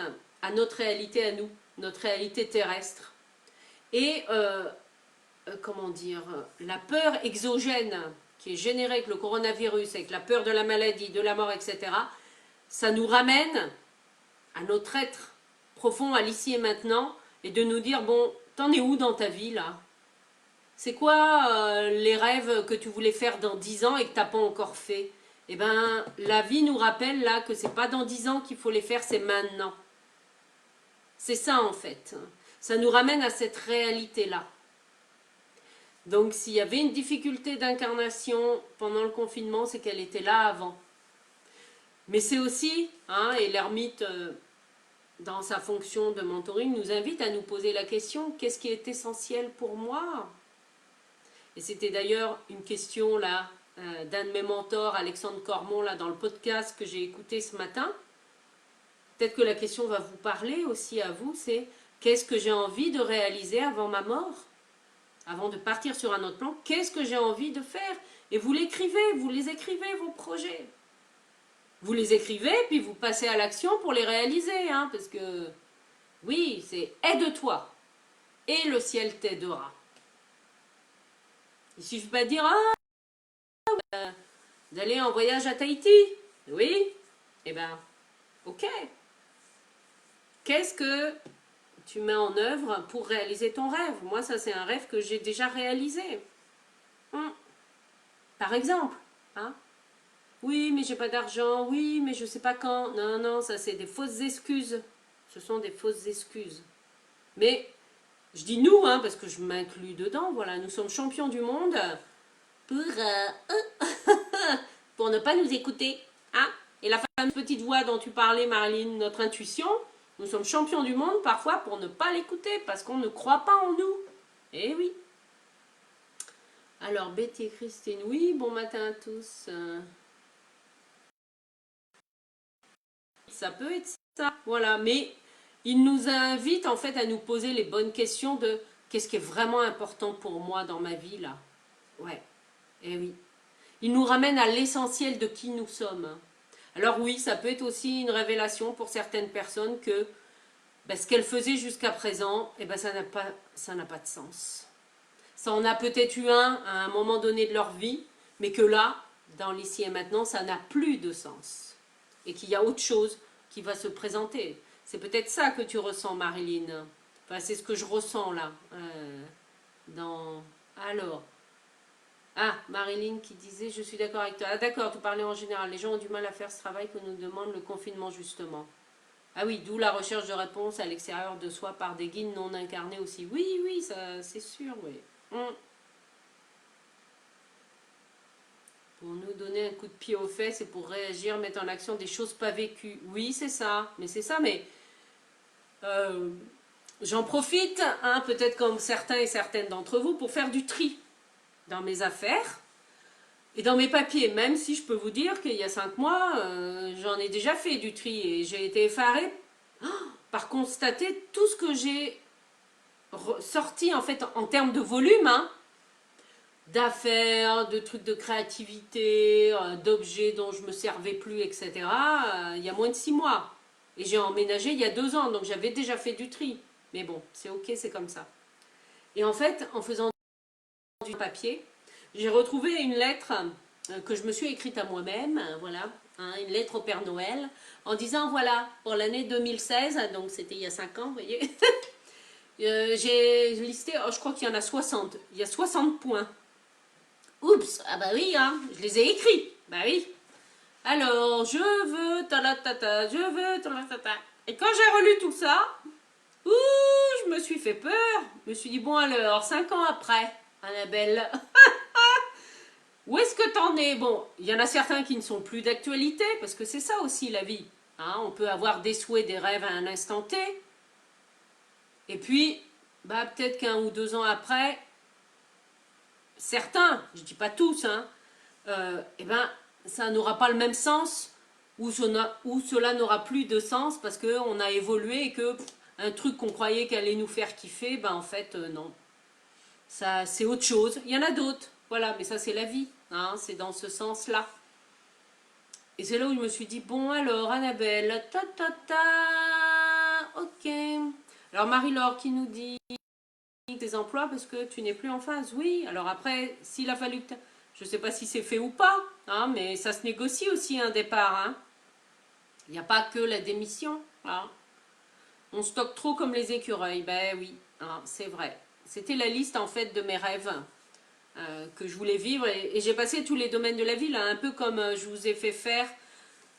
à notre réalité à nous, notre réalité terrestre. Et, comment dire, la peur exogène qui est générée avec le coronavirus, avec la peur de la maladie, de la mort, etc., ça nous ramène à notre être profond, à l'ici et maintenant, et de nous dire, bon, t'en es où dans ta vie là? C'est quoi les rêves que tu voulais faire dans 10 ans et que t'as pas encore fait? Eh bien, la vie nous rappelle là que c'est pas dans 10 ans qu'il faut les faire, c'est maintenant. C'est ça en fait. Ça nous ramène à cette réalité-là. Donc s'il y avait une difficulté d'incarnation pendant le confinement, c'est qu'elle était là avant. Mais c'est aussi, hein, et l'ermite, dans sa fonction de mentoring, nous invite à nous poser la question, qu'est-ce qui est essentiel pour moi? Et c'était d'ailleurs une question là d'un de mes mentors, Alexandre Cormon, là dans le podcast que j'ai écouté ce matin. peut-être que la question va vous parler aussi à vous, c'est qu'est-ce que j'ai envie de réaliser avant ma mort? Avant de partir sur un autre plan, qu'est-ce que j'ai envie de faire? Et vous l'écrivez, vous les écrivez, vos projets. Vous les écrivez, puis vous passez à l'action pour les réaliser, hein, parce que, oui, c'est aide-toi, et le ciel t'aidera. Il suffit pas de dire, d'aller en voyage à Tahiti. Oui, eh ben, ok. Qu'est-ce que tu mets en œuvre pour réaliser ton rêve? Moi, ça, c'est un rêve que j'ai déjà réalisé. Par exemple, hein? Oui, mais j'ai pas d'argent. Oui, mais je sais pas quand. Non, non, ça, c'est des fausses excuses. Ce sont des fausses excuses. Mais je dis nous, hein, parce que je m'inclus dedans. Voilà, nous sommes champions du monde pour ne pas nous écouter. Hein? Et la fameuse petite voix dont tu parlais, Marilyn, notre intuition, nous sommes champions du monde parfois pour ne pas l'écouter, parce qu'on ne croit pas en nous. Eh oui. Alors, Betty et Christine, oui, bon matin à tous. Ça peut être ça, voilà. Mais il nous invite en fait à nous poser les bonnes questions de qu'est-ce qui est vraiment important pour moi dans ma vie, là. Ouais, eh oui. Il nous ramène à l'essentiel de qui nous sommes. Alors oui, ça peut être aussi une révélation pour certaines personnes que ben, ce qu'elles faisaient jusqu'à présent, eh ben, ça n'a pas de sens. Ça en a peut-être eu un à un moment donné de leur vie, mais que là, dans l'ici et maintenant, ça n'a plus de sens. Et qu'il y a autre chose qui va se présenter. C'est peut-être ça que tu ressens, Marilyn. Enfin, c'est ce que je ressens là. Alors, Marilyn qui disait, je suis d'accord avec toi. Ah d'accord, tu parlais en général. Les gens ont du mal à faire ce travail que nous demande le confinement justement. Ah oui, d'où la recherche de réponses à l'extérieur de soi par des guides non incarnés aussi. Oui, oui, ça c'est sûr, oui. Pour nous donner un coup de pied aux fesses et pour réagir, mettre en action des choses pas vécues. Oui, c'est ça, mais j'en profite, hein, peut-être comme certains et certaines d'entre vous, pour faire du tri dans mes affaires et dans mes papiers, même si je peux vous dire qu'il y a 5 mois, j'en ai déjà fait du tri et j'ai été effarée par constater tout ce que j'ai sorti en fait en termes de volume, hein, d'affaires, de trucs de créativité, d'objets dont je me servais plus, etc. Il y a moins de 6 mois. Et j'ai emménagé il y a 2 ans, donc j'avais déjà fait du tri. Mais bon, c'est ok, c'est comme ça. Et en fait, en faisant du papier, j'ai retrouvé une lettre que je me suis écrite à moi-même, voilà, hein, une lettre au Père Noël, en disant, voilà, pour l'année 2016, donc c'était il y a 5 ans, vous voyez, j'ai listé, je crois qu'il y en a 60, il y a 60 points. Oups, ah bah oui, hein, je les ai écrits, bah oui. Alors, je veux, talatata, je veux, talatata. Et quand j'ai relu tout ça, ouh, je me suis fait peur. Je me suis dit, bon alors, 5 ans après, Annabelle, où est-ce que t'en es? Bon, il y en a certains qui ne sont plus d'actualité, parce que c'est ça aussi la vie. Hein, on peut avoir des souhaits, des rêves à un instant T. Et puis, bah, peut-être qu'1 ou 2 ans après, certains, je dis pas tous, hein, eh ben, ça n'aura pas le même sens, ou cela n'aura plus de sens parce qu'on a évolué et que un truc qu'on croyait qu'elle allait nous faire kiffer, ben en fait non. Ça c'est autre chose. Il y en a d'autres, voilà, mais ça c'est la vie, hein, c'est dans ce sens-là. Et c'est là où je me suis dit, bon alors Annabelle, ok. Alors Marie-Laure qui nous dit tes emplois parce que tu n'es plus en phase. Oui, alors après, s'il a fallu que... Je ne sais pas si c'est fait ou pas, hein, mais ça se négocie aussi un départ. Hein. Il n'y a pas que la démission. Hein. On stocke trop comme les écureuils. Ben oui, hein, c'est vrai. C'était la liste en fait de mes rêves que je voulais vivre. Et j'ai passé tous les domaines de la vie, là, un peu comme je vous ai fait faire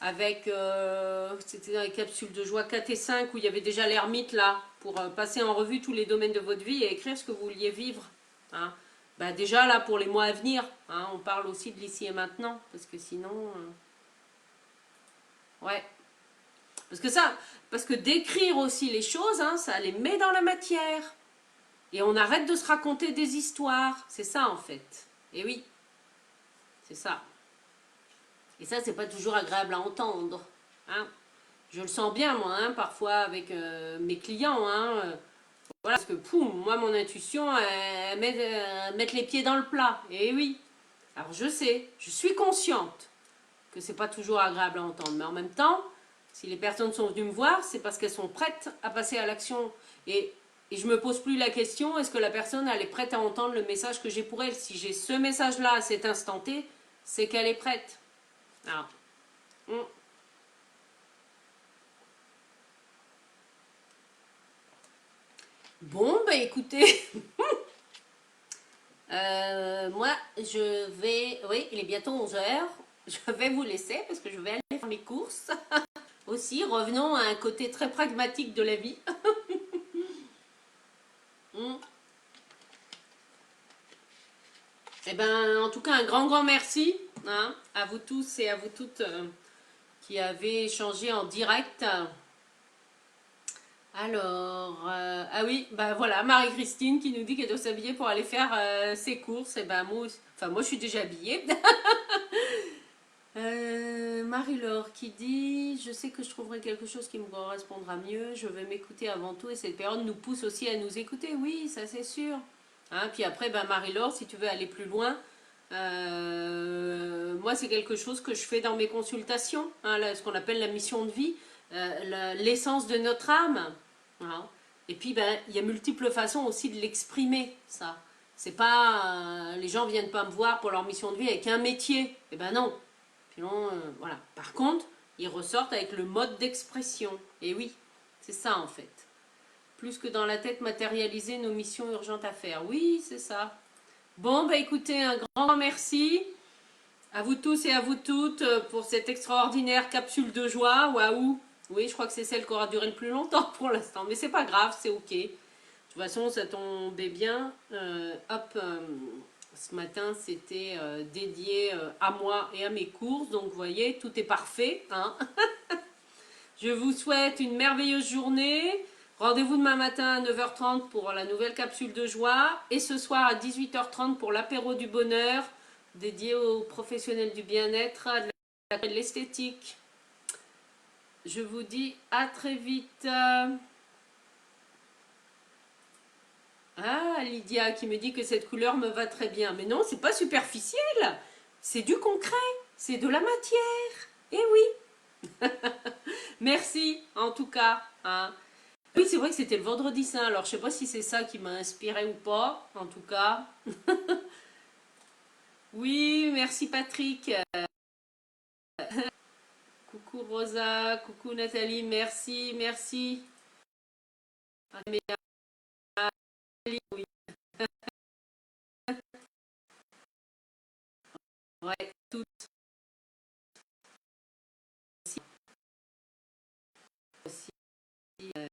avec, c'était dans les capsules de joie 4 et 5 où il y avait déjà l'ermite là, pour passer en revue tous les domaines de votre vie et écrire ce que vous vouliez vivre. Hein. Bah déjà là pour les mois à venir, hein, on parle aussi de l'ici et maintenant, parce que sinon, ouais. Parce que d'écrire aussi les choses, hein, ça les met dans la matière. Et on arrête de se raconter des histoires, c'est ça en fait. Et oui, c'est ça. Et ça, c'est pas toujours agréable à entendre. Hein. Je le sens bien, moi, hein, parfois avec mes clients. Hein, voilà, parce que poum, moi, mon intuition, elle met les pieds dans le plat. Et oui. Alors, je sais, je suis consciente que c'est pas toujours agréable à entendre. Mais en même temps, si les personnes sont venues me voir, c'est parce qu'elles sont prêtes à passer à l'action. Et je me pose plus la question, est-ce que la personne, elle est prête à entendre le message que j'ai pour elle? Si j'ai ce message-là à cet instant T, c'est qu'elle est prête. Alors, bon, bah écoutez, moi, je vais... Oui, il est bientôt 11 heures. Je vais vous laisser parce que je vais aller faire mes courses. Aussi, revenons à un côté très pragmatique de la vie. Hmm. Eh ben, en tout cas, un grand, grand merci, hein, à vous tous et à vous toutes qui avez échangé en direct. Alors, ah oui, bah voilà, Marie-Christine qui nous dit qu'elle doit s'habiller pour aller faire ses courses. Et ben moi je suis déjà habillée. Marie-Laure qui dit: je sais que je trouverai quelque chose qui me correspondra mieux. Je vais m'écouter avant tout et cette période nous pousse aussi à nous écouter. Oui, ça c'est sûr. Hein, puis après, ben Marie-Laure, si tu veux aller plus loin, moi c'est quelque chose que je fais dans mes consultations, hein, ce qu'on appelle la mission de vie, l'essence de notre âme. Hein. Et puis ben il y a multiples façons aussi de l'exprimer, ça. C'est pas les gens viennent pas me voir pour leur mission de vie avec un métier. Eh ben non. Sinon, voilà. Par contre, ils ressortent avec le mode d'expression. Et oui, c'est ça en fait. Plus que dans la tête matérialiser nos missions urgentes à faire. Oui, c'est ça. Bon, bah écoutez, un grand merci à vous tous et à vous toutes pour cette extraordinaire capsule de joie. Waouh! Oui, je crois que c'est celle qui aura duré le plus longtemps pour l'instant, mais c'est pas grave, c'est ok. De toute façon, ça tombait bien. Ce matin, c'était dédié à moi et à mes courses, donc vous voyez, tout est parfait. Hein. Je vous souhaite une merveilleuse journée. Rendez-vous demain matin à 9h30 pour la nouvelle capsule de joie et ce soir à 18h30 pour l'apéro du bonheur dédié aux professionnels du bien-être, de l'esthétique. Je vous dis à très vite. Ah, Lydia qui me dit que cette couleur me va très bien. Mais non, c'est pas superficiel. C'est du concret. C'est de la matière. Eh oui. Merci en tout cas. Hein. Oui, c'est vrai que c'était le vendredi saint. Alors, je sais pas si c'est ça qui m'a inspiré ou pas. En tout cas. Oui, merci Patrick. Coucou Rosa. Coucou Nathalie. Merci, merci. Oui. Ouais.